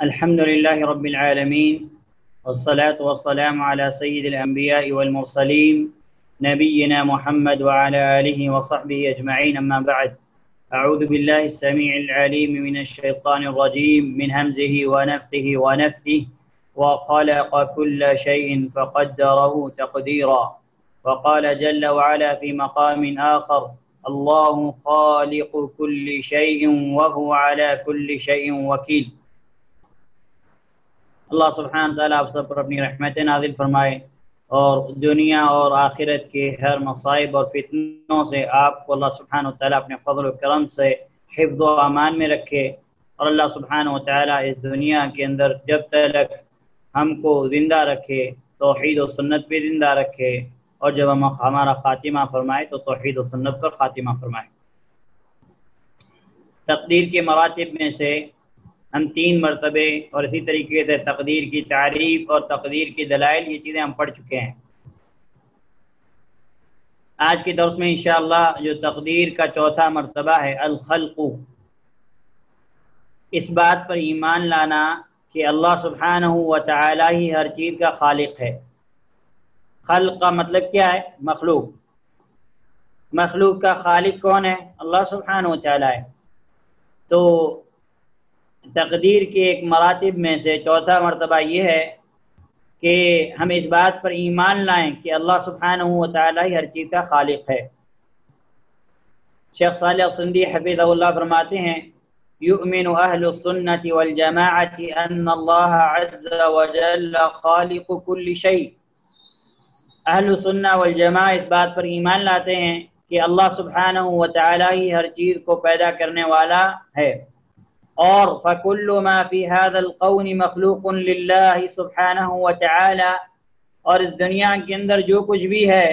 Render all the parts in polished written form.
الحمد لله رب العالمين والصلاة والسلام على سيد الأنبياء والمرسلين نبينا محمد وعلى آله وصحبه أجمعين، أما بعد. أعوذ بالله السميع العليم من الشيطان الرجيم من همزه ونفثه ونفثه وخلق كل شيء فقدره تقديرا. وقال جل وعلا في مقام آخر: الله خالق كل شيء وهو على كل شيء وكيل. اللہ سبحانہ تعالیٰ آپ سب پر اپنی رحمتیں نازل فرمائے اور دنیا اور آخرت کے ہر مصائب اور فتنوں سے آپ کو اللہ سبحانہ تعالیٰ اپنے فضل و کرم سے حفظ و امان میں رکھے، اور اللہ سبحانہ تعالیٰ اس دنیا کے اندر جب تک ہم کو زندہ رکھے توحید و سنت پہ زندہ رکھے، اور جب ہمارا خاتمہ فرمائے تو توحید و سنت پر خاتمہ فرمائے۔ تقدیر کے مراتب میں سے ہم 3 مرتبے اور اسی طریقے سے تقدیر کی تعریف اور تقدیر کی دلائل، یہ چیزیں ہم پڑھ چکے ہیں۔ آج کے درس میں انشاءاللہ جو تقدیر کا چوتھا مرتبہ ہے الخلق، اس بات پر ایمان لانا کہ اللہ سبحانہ و تعالی ہی ہر چیز کا خالق ہے۔ خلق کا مطلب کیا ہے؟ مخلوق۔ مخلوق کا خالق کون ہے؟ اللہ سبحانہ و تعالی ہے۔ تو تقدیر کے ایک مراتب میں سے چوتھا مرتبہ یہ ہے کہ ہم اس بات پر ایمان لائیں کہ اللہ سبحانہ و تعالی ہر چیز کا خالق ہے۔ شیخ صالح سندی حفظہ اللہ فرماتے ہیں: یؤمن اہل السنۃ والجماعۃ ان اللہ عز وجل خالق کل شیء۔ اہل السنہ والجماعہ اس بات پر ایمان لاتے ہیں کہ اللہ سبحانہ و تعالی ہی ہر چیز کو پیدا کرنے والا ہے، اور فَكُلُّ مَا فِي هَذَا الْقَوْنِ مَخْلُوقٌ لِلَّهِ سُبْحَانَهُ وَتَعَالَى، اور اس دنیا کے اندر جو کچھ بھی ہے،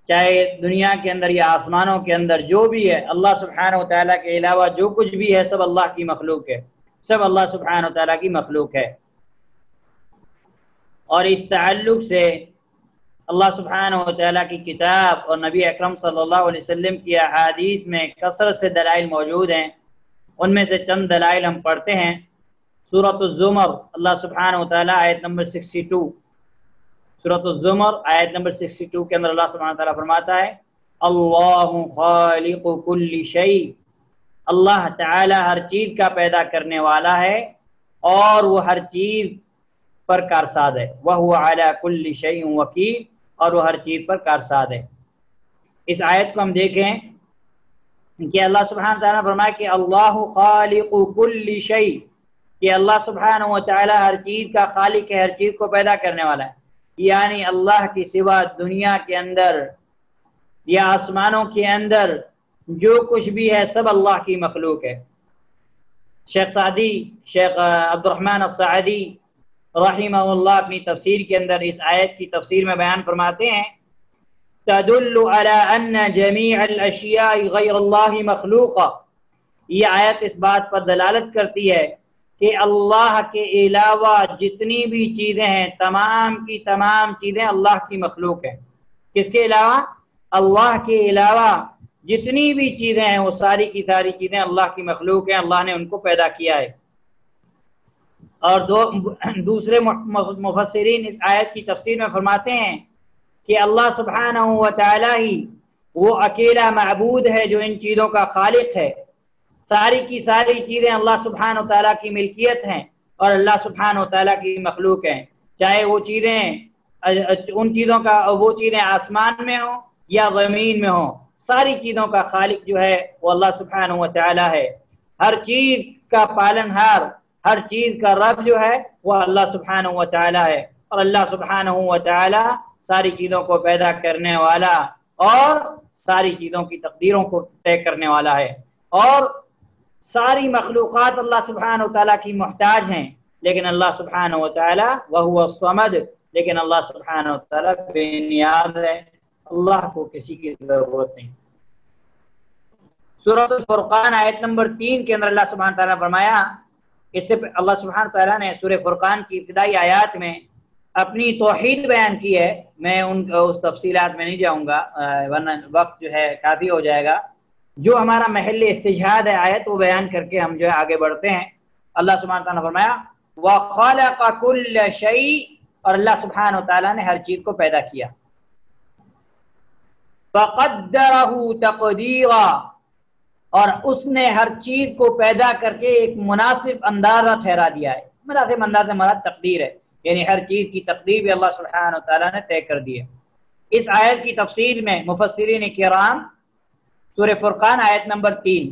چاہے دنیا کے اندر یا آسمانوں کے اندر جو بھی ہے، اللہ سبحانہ وتعالی کے علاوہ جو کچھ بھی ہے سب اللہ کی مخلوق ہے، سب اللہ سبحانہ وتعالی کی مخلوق ہے۔ اور اس تعلق سے اللہ سبحانہ وتعالی کی کتاب اور نبی اکرم صلی اللہ علیہ وسلم کی احادیث میں کثرت سے دلائل موجود ہیں۔ ان میں سے چند دلائل ہم پڑھتے ہیں۔ سورۃ الزمر، اللہ سبحانہ وتعالی آیت نمبر 62، سورۃ الزمر آیت نمبر 62 کے اندر اللہ سبحانہ وتعالی فرماتا ہے: اللہ خالق کل شیء، اللہ تعالی ہر چیز کا پیدا کرنے والا ہے اور وہ ہر چیز پر کارساز ہے۔ وَهُوَ عَلَى كُلِّ شَيْءٍ وَكِيلٌ، اور وہ ہر چیز پر کارساز ہے۔ اس آیت کو ہم دیکھیں کہ اللہ سبحانہ تعالیٰ نے فرمایا کہ اللہ خالق کل شیء، کہ اللہ سبحانہ و تعالیٰ ہر چیز کا خالق ہے، ہر چیز کو پیدا کرنے والا ہے، یعنی اللہ کی سوا دنیا کے اندر یا آسمانوں کے اندر جو کچھ بھی ہے سب اللہ کی مخلوق ہے۔ شیخ عبد الرحمن السعدی رحمہ اللہ اپنی تفسیر کے اندر اس آیت کی تفسیر میں بیان فرماتے ہیں: تدل على ان جميع الاشیاء غیر اللہ مخلوقہ، یہ آیت اس بات پر دلالت کرتی ہے کہ اللہ کے علاوہ جتنی بھی چیزیں ہیں تمام کی تمام چیزیں اللہ کی مخلوق ہیں۔ کس کے علاوہ؟ اللہ کے علاوہ جتنی بھی چیزیں ہیں وہ ساری کی ساری چیزیں اللہ کی مخلوق ہیں، اللہ نے ان کو پیدا کیا ہے۔ اور دوسرے مفسرین اس آیت کی تفسیر میں فرماتے ہیں کہ اللہ سبحانہ و تعالی ہی وہ اکیلا معبود ہے جو ان چیزوں کا خالق ہے، ساری کی ساری چیزیں اللہ سبحانہ و تعالی کی ملکیت ہیں اور اللہ سبحانہ و تعالی کی مخلوق ہیں، چاہے وہ چیزیں ان چیزوں کا وہ چیزیں آسمان میں ہوں یا زمین میں ہوں، ساری چیزوں کا خالق جو ہے وہ اللہ سبحانہ و تعالی ہے۔ ہر چیز کا پالنہار، ہر چیز کا رب جو ہے وہ اللہ سبحانہ و تعالی ہے، اور اللہ سبحانہ و تعالی ساری چیزوں کو پیدا کرنے والا اور ساری چیزوں کی تقدیروں کو طے کرنے والا ہے۔ اور ساری مخلوقات اللہ سبحانہ و تعالیٰ کی محتاج ہیں، لیکن اللہ سبحانہ و تعالیٰ وَهُوَ الصَّمَدُ، لیکن اللہ سبحانہ و تعالیٰ بے نیاز ہے، اللہ کو کسی کی ضرورت نہیں۔ سورۃ الفرقان آیت نمبر 3 کے اندر اللہ سبحانہ و تعالیٰ فرمایا، اس سے اللہ سبحانہ و تعالیٰ نے سورہ فرقان کی ابتدائی آیات میں اپنی توحید بیان کی ہے۔ میں اس تفصیلات میں نہیں جاؤں گا ورنہ وقت جو ہے کافی ہو جائے گا۔ جو ہمارا محل استجہاد ہے آیت وہ بیان کر کے ہم جو ہے آگے بڑھتے ہیں۔ اللہ سبحانہ وتعالیٰ نے فرمایا وَخَلَقَ كُلَّ شَيْءٍ، اور اللہ سبحانہ وتعالیٰ نے ہر چیز کو پیدا کیا، فَقَدَّرَهُ تَقْدِيرًا، اور اس نے ہر چیز کو پیدا کر کے ایک مناسب اندازہ ٹھہرا دیا ہے۔ مناسب اندازہ مراد تقدیر ہے، یعنی ہر چیز کی تقدیر بھی اللہ سبحانہ وتعالیٰ نے طے کر دی ہے۔ اس آیت کی تفسیر میں مفسرین کرام سورہ فرقان آیت نمبر 3،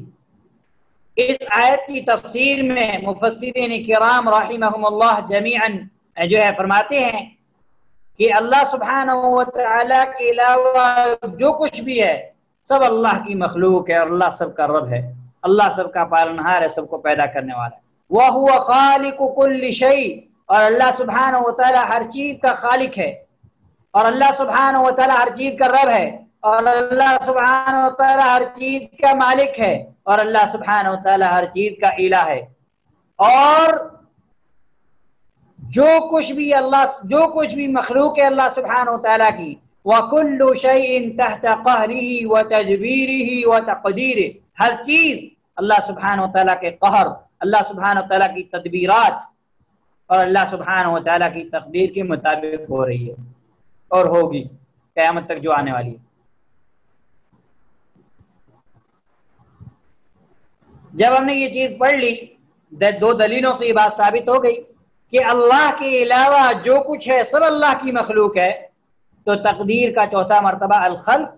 اس آیت کی تفسیر میں مفسرین کرام رحمہم اللہ جمیعاً جو ہے فرماتے ہیں کہ اللہ سبحانہ و تعالیٰ کے علاوہ جو کچھ بھی ہے سب اللہ کی مخلوق ہے، اور اللہ سب کا رب ہے، اللہ سب کا پالنہار ہے، سب کو پیدا کرنے والا ہے۔ وَهُوَ خَالِقُ كُلِّ شَيْءٍ، اور اللہ سبحانہ و تعالیٰ ہر چیز کا خالق ہے، اور اللہ سبحانہ و تعالیٰ ہر چیز کا رب ہے، اور اللہ سبحانہ و تعالیٰ ہر چیز کا مالک ہے، اور اللہ سبحانہ و تعالیٰ ہر چیز کا الہ ہے۔ اور جو کچھ بھی مخلوق ہے اللہ سبحانہ و تعالیٰ کی، وَكُلُّ شَيْءٍ تَحْتَ قَهْرِهِ وَتَجْبِيرِهِ وَتَقْدِيرِهِ، ہر چیز اللہ سبحانہ و تعالیٰ کے قہر، اللہ سبحانہ و تعالیٰ کی تدبیرات اور اللہ سبحانہ و تعالیٰ کی تقدیر کے مطابق ہو رہی ہے اور ہوگی قیامت تک جو آنے والی ہے۔ جب ہم نے یہ چیز پڑھ لی، دو دلیلوں سے یہ بات ثابت ہو گئی کہ اللہ کے علاوہ جو کچھ ہے سب اللہ کی مخلوق ہے، تو تقدیر کا چوتھا مرتبہ الخلق،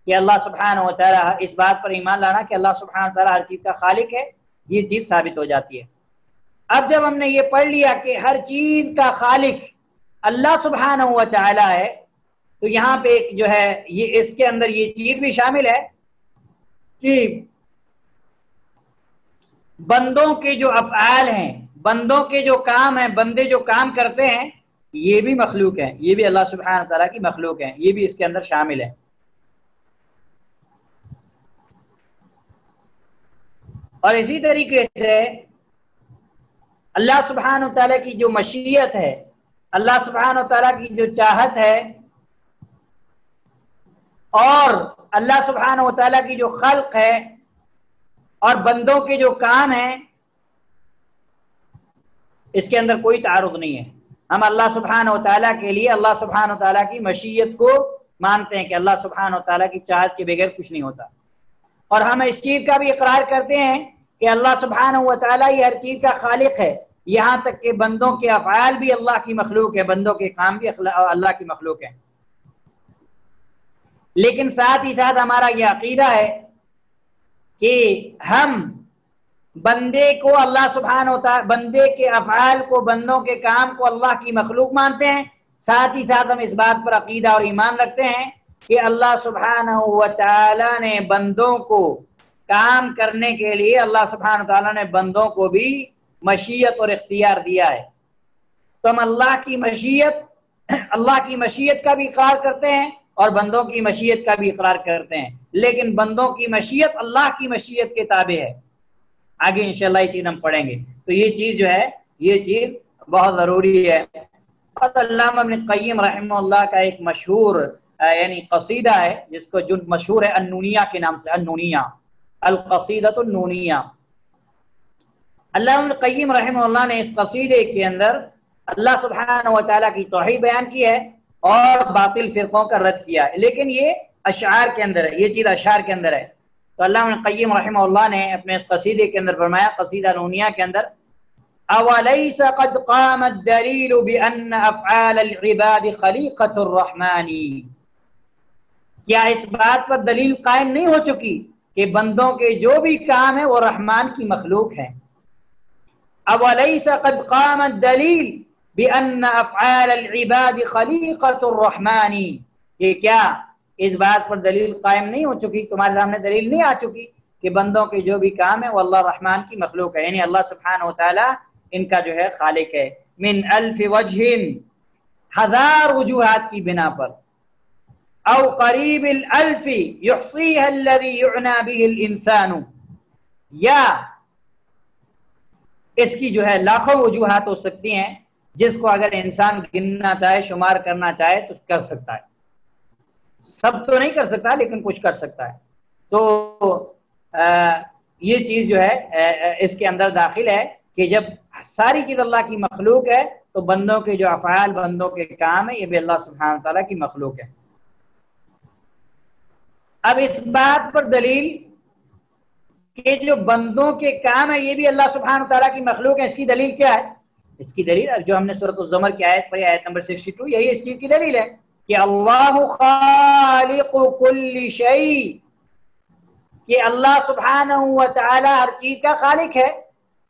کہ اللہ سبحانہ و تعالیٰ، اس بات پر ایمان لانا کہ اللہ سبحانہ و تعالیٰ ہر چیز کا خالق ہے، یہ چیز ثابت ہو جاتی ہے۔ اب جب ہم نے یہ پڑھ لیا کہ ہر چیز کا خالق اللہ سبحانہ و تعالیٰ ہے، تو یہاں پہ ایک جو ہے یہ اس کے اندر یہ چیز بھی شامل ہے کہ بندوں کے جو افعال ہیں، بندوں کے جو کام ہیں، بندے جو کام کرتے ہیں، یہ بھی مخلوق ہیں، یہ بھی اللہ سبحانہ تعالیٰ کی مخلوق ہیں، یہ بھی اس کے اندر شامل ہے۔ اور اسی طریقے سے اللہ سبحانہ تعالیٰ کی جو مشیت ہے، اللہ سبحانہ تعالیٰ کی جو چاہت ہے، اور اللہ سبحانہ و تعالیٰ کی جو خلق ہے اور بندوں کے جو کام ہیں، اس کے اندر کوئی تعارض نہیں ہے۔ ہم اللہ سبحانہ و تعالیٰ کے لیے اللہ سبحانہ و تعالیٰ کی مشیت کو مانتے ہیں کہ اللہ سبحانہ و تعالیٰ کی چاہت کے بغیر کچھ نہیں ہوتا، اور ہم اس چیز کا بھی اقرار کرتے ہیں کہ اللہ سبحانہ و تعالیٰ ہی ہر چیز کا خالق ہے، یہاں تک کہ بندوں کے افعال بھی اللہ کی مخلوق ہے، بندوں کے کام بھی اللہ کی مخلوق ہے۔ لیکن ساتھ ہی ساتھ ہمارا یہ عقیدہ ہے کہ ہم بندے کو اللہ سبحانہ و تعالیٰ، بندے کے افعال کو، بندوں کے کام کو اللہ کی مخلوق مانتے ہیں، ساتھ ہی ساتھ ہم اس بات پر عقیدہ اور ایمان رکھتے ہیں کہ اللہ سبحانہ و تعالیٰ نے بندوں کو کام کرنے کے لیے، اللہ سبحانہ و تعالیٰ نے بندوں کو بھی مشیت اور اختیار دیا ہے۔ تو ہم اللہ کی مشیت کا بھی اقرار کرتے ہیں اور بندوں کی مشیت کا بھی اقرار کرتے ہیں، لیکن بندوں کی مشیت اللہ کی مشیت کے تابع ہے۔ آگے انشاءاللہ یہ چیز ہم پڑھیں گے، تو یہ چیز جو ہے یہ چیز بہت ضروری ہے۔ اور علامہ ابن قیم رحمہ اللہ کا ایک مشہور یعنی قصیدہ ہے، جس کو جو مشہور ہے النونیہ کے نام سے، النونیہ، القصیدۃ النونیہ۔ علامہ ابن قیم رحمہ اللہ نے اس قصیدے کے اندر اللہ سبحانہ و تعالیٰ کی توحید بیان کی ہے اور باطل فرقوں کا رد کیا ہے، لیکن یہ اشعار کے اندر ہے، یہ چیز اشعار کے اندر ہے۔ تو علامہ ابن قیم رحمہ اللہ نے اپنے اس قصیدے کے اندر فرمایا، قصیدہ نونیہ کے اندر، اَوَلَيْسَ قَدْ قَامَ الدَّلِيلُ بِأَنَّ أَفْعَالَ الْعِبَادِ خَلِيقَةُ الرَّحْمَانِ، کیا اس بات پر دلیل قائم نہیں ہو چکی کہ بندوں کے جو بھی کام ہے وہ رحمان کی مخلوق ہے؟ اَوَلَيْسَ قَدْ قَامَ الدَّلِيلُ بِأَنَّ أَفْعَالَ الْعِبَادِ خَلِيقَةُ الرَّحْمَانِ، یہ کیا اس بات پر دلیل قائم نہیں ہو چکی، تمہارے سامنے دلیل نہیں آ چکی کہ بندوں کے جو بھی کام ہے وہ اللہ رحمان کی مخلوق ہے، یعنی اللہ سبحانہ و تعالیٰ ان کا جو ہے خالق ہے۔ من الف وجہ، ہزار وجوہات کی بنا پر، او قریب الالف یحصیها الذی یعنی به الانسان، یا اس کی جو ہے لاکھوں وجوہات ہو سکتی ہیں جس کو اگر انسان گننا چاہے، شمار کرنا چاہے تو کر سکتا ہے، سب تو نہیں کر سکتا لیکن کچھ کر سکتا ہے۔ تو یہ چیز جو ہے اس کے اندر داخل ہے کہ جب ساری چیز اللہ کی مخلوق ہے تو بندوں کے جو افعال، بندوں کے کام ہے، یہ بھی اللہ سبحانہ تعالیٰ کی مخلوق ہے۔ اب اس بات پر دلیل کہ جو بندوں کے کام ہے یہ بھی اللہ سبحانہ تعالیٰ کی مخلوق ہے، اس کی دلیل کیا ہے؟ اس کی دلیل جو ہم نے سورۃ الزمر کی آیت پڑھی، آیت نمبر 62، یہی اس چیز کی دلیل ہے کہ اللہ خالق کل شیء، کہ اللہ سبحانہ و تعالی ہر چیز کا خالق ہے۔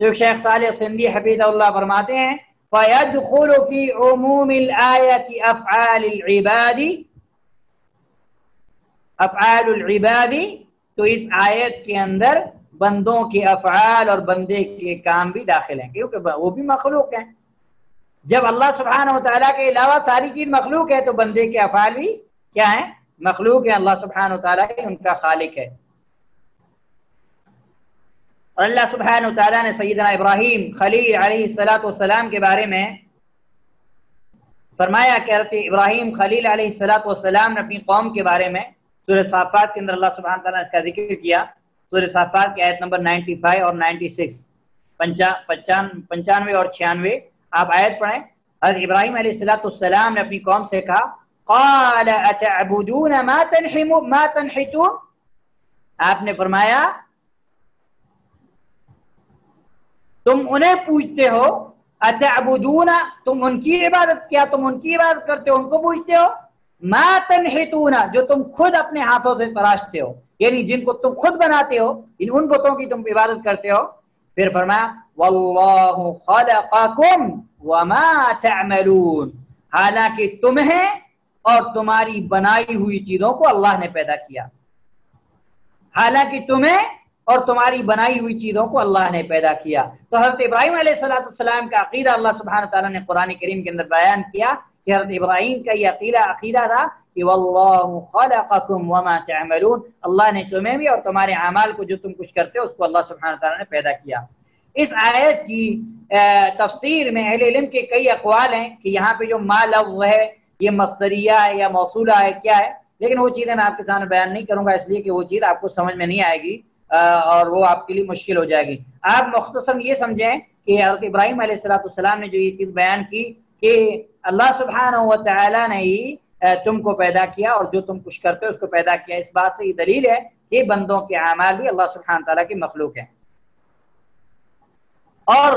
جو شیخ صالح سندھی حفظہ اللہ فرماتے ہیں فَيَدْخُلُ فِي عُمُومِ الْآيَةِ افعال العباد، تو اس آیت کے اندر بندوں کے افعال اور بندے کے کام بھی داخل ہیں، کیونکہ وہ بھی مخلوق ہیں۔ جب اللہ سبحانہ و تعالیٰ کے علاوہ ساری چیز مخلوق ہے تو بندے کے افعال بھی کیا ہیں؟ مخلوق ہیں، اللہ سبحانہ و تعالیٰ ان کا خالق ہے۔ اور اللہ سبحانہ و تعالیٰ نے سیدنا ابراہیم خلیل علیہ السلام کے بارے میں فرمایا کہ حضرت ابراہیم خلیل علیہ السلام نے اپنی قوم کے بارے میں سورہ صافات کے اندر اللہ سبحانہ تعالیٰ نے اس کا ذکر کیا۔ سورہ صافات کی آیت نمبر 95 اور 96، 95 اور 96 آپ آیت پڑھیں۔ حضرت ابراہیم علیہ السلام نے اپنی قوم سے کہا قال اتعبدون ما تنحتون، آپ نے فرمایا تم انہیں پوچھتے ہو، اتعبدون، تم ان کی عبادت، کیا تم ان کی عبادت کرتے ہو، ان کو پوچھتے ہو، ما تنحتون، جو تم خود اپنے ہاتھوں سے تراشتے ہو، یعنی جن کو تم خود بناتے ہو، ان بتوں کی تم عبادت کرتے ہو۔ پھر فرمایا واللہ خلقکم وما تعملون، حالانکہ تمہیں اور تمہاری بنائی ہوئی چیزوں کو اللہ نے پیدا کیا، حالانکہ تمہیں اور تمہاری بنائی ہوئی چیزوں کو اللہ نے پیدا کیا۔ تو حضرت ابراہیم علیہ السلام کا عقیدہ اللہ سبحانہ تعالیٰ نے قرآن کریم کے اندر بیان کیا کہ حضرت ابراہیم کا یہ عقیدہ تھا کہ واللہ خلقکم وما تعملون، اللہ نے تمہیں بھی اور تمہارے اعمال کو جو تم کچھ کرتے ہو اس کو اللہ سبحانہ تعالیٰ نے پیدا کیا۔ اس آیت کی تفسیر میں اہل علم کے کئی اقوال ہیں کہ یہاں پہ جو ما لفظ ہے یہ مصدریہ ہے یا موصولہ ہے، کیا ہے، لیکن وہ چیزیں میں آپ کے سامنے بیان نہیں کروں گا، اس لیے کہ وہ چیز آپ کو سمجھ میں نہیں آئے گی اور وہ آپ کے لیے مشکل ہو جائے گی۔ آپ مختصر یہ سمجھیں کہ حضرت ابراہیم علیہ السلام نے جو یہ چیز بیان کی کہ اللہ سبحانہ و تعالیٰ نے ہی تم کو پیدا کیا اور جو تم کچھ کرتے ہو اس کو پیدا کیا، اس بات سے یہ دلیل ہے کہ بندوں کے اعمال بھی اللہ سبحانہ تعالیٰ کی مخلوق ہیں۔ اور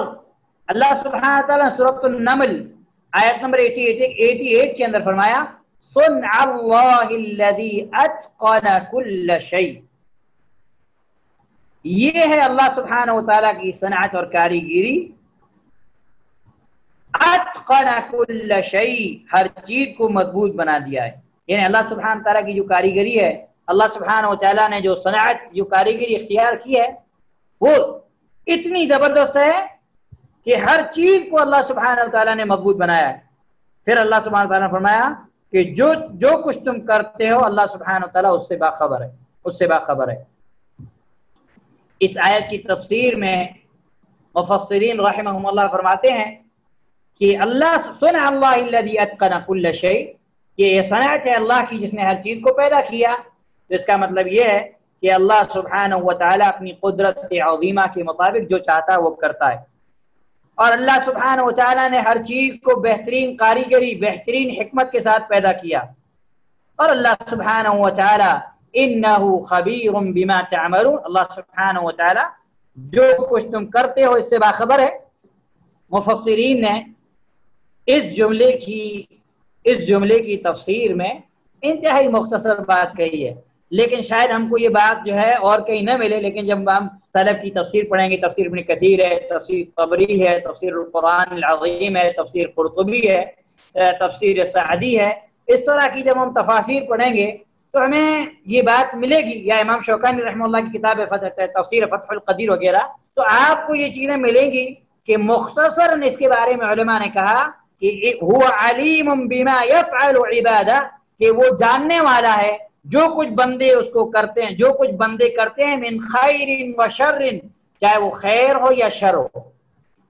اللہ سبحانہ تعالیٰ نے سورۃ النمل آیت نمبر 88 کے اندر فرمایا صنع اللہ الذی اتقن کل شیء، یہ ہے اللہ سبحانہ و تعالیٰ کی صنعت اور کاریگری، اتقن کل شیء، ہر چیز کو مضبوط بنا دیا ہے، یعنی اللہ سبحانہ تعالیٰ کی جو کاریگری ہے، اللہ سبحانہ و تعالیٰ نے جو صنعت، جو کاریگری اختیار کی ہے وہ اتنی زبردست ہے کہ ہر چیز کو اللہ سبحانہ و تعالیٰ نے مضبوط بنایا ہے۔ پھر اللہ سبحانہ و تعالیٰ نے فرمایا کہ جو کچھ تم کرتے ہو اللہ سبحانہ و تعالیٰ اس سے باخبر ہے، اس سے باخبر ہے۔ اس آیت کی تفسیر میں مفسرین رحمہم اللہ فرماتے ہیں کہ اللہ صنع اللہ الذی اتقن کل شیء، کہ یہ صنعت ہے اللہ کی جس نے ہر چیز کو پیدا کیا، تو اس کا مطلب یہ ہے کہ اللہ سبحانہ و تعالیٰ اپنی قدرت عظیمہ کے مطابق جو چاہتا ہے وہ کرتا ہے، اور اللہ سبحانہ و تعالیٰ نے ہر چیز کو بہترین کاریگری، بہترین حکمت کے ساتھ پیدا کیا، اور اللہ سبحانہ و تعالیٰ انہ خبیر بما تعملون، اللہ سبحانہ و تعالیٰ جو کچھ تم کرتے ہو اس سے باخبر ہے۔ مفسرین نے اس جملے کی تفسیر میں انتہائی مختصر بات کہی ہے، لیکن شاید ہم کو یہ بات جو ہے اور کہیں نہ ملے، لیکن جب ہم سلف کی تفسیر پڑھیں گے، تفسیر ابن کثیر ہے، تفسیر طبری ہے، تفسیر القرآن العظیم ہے، تفسیر قرطبی ہے، تفسیر سعدی ہے، اس طرح کی جب ہم تفاسیر پڑھیں گے تو ہمیں یہ بات ملے گی، یا امام شوکانی رحمہ اللہ کی کتاب تفسیر فتح القدیر وغیرہ، تو آپ کو یہ چیزیں ملیں گی کہ مختصراً اس کے بارے میں علماء نے کہا کہ هو علیم بما یفعل عبادہ، کہ وہ جاننے والا ہے جو کچھ بندے اس کو کرتے ہیں، جو کچھ بندے کرتے ہیں، من خیر و شر، چاہے وہ خیر ہو یا شر ہو،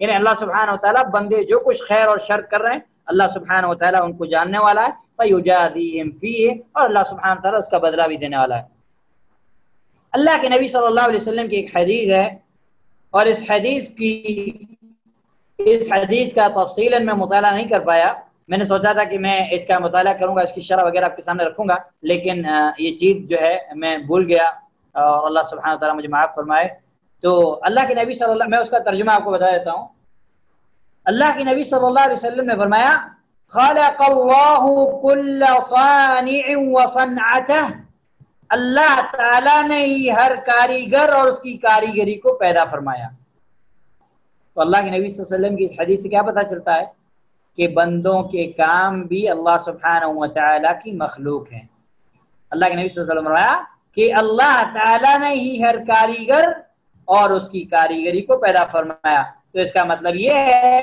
یعنی اللہ سبحانہ و تعالیٰ بندے جو کچھ خیر اور شر کر رہے ہیں اللہ سبحانہ و تعالیٰ ان کو جاننے والا ہے، فَيُجَازِيهِمْ فِيهِ، اور اللہ سبحانہ و تعالیٰ اس کا بدلہ بھی دینے والا ہے۔ اللہ کے نبی صلی اللہ علیہ وسلم کی ایک حدیث ہے، اور اس حدیث کی اس حدیث کا تفصیلاً میں مطالعہ نہیں کر پایا. میں نے سوچا تھا کہ میں اس کا مطالعہ کروں گا، اس کی شرح وغیرہ آپ کے سامنے رکھوں گا، لیکن یہ چیز جو ہے میں بھول گیا، اور اللہ سبحانہ وتعالیٰ مجھے معاف فرمائے. تو اللہ کے نبی صلی اللہ، میں اس کا ترجمہ آپ کو بتا دیتا ہوں. اللہ کے نبی صلی اللہ علیہ وسلم نے فرمایا خلق اللہ کل صانع وصنعتہ، اللہ تعالیٰ نے ہی ہر کاریگر اور اس کی کاریگری کو پیدا فرمایا. تو اللہ کے نبی صلی اللہ علیہ وسلم کی اس حدیث سے کیا پتہ چلتا ہے کہ بندوں کے کام بھی اللہ سبحانہ و تعالیٰ کی مخلوق ہیں. اللہ کے نبی صلی اللہ علیہ وسلم نے فرمایا کہ اللہ تعالیٰ نے ہی ہر کاریگر اور اس کی کاریگری کو پیدا فرمایا. تو اس کا مطلب یہ ہے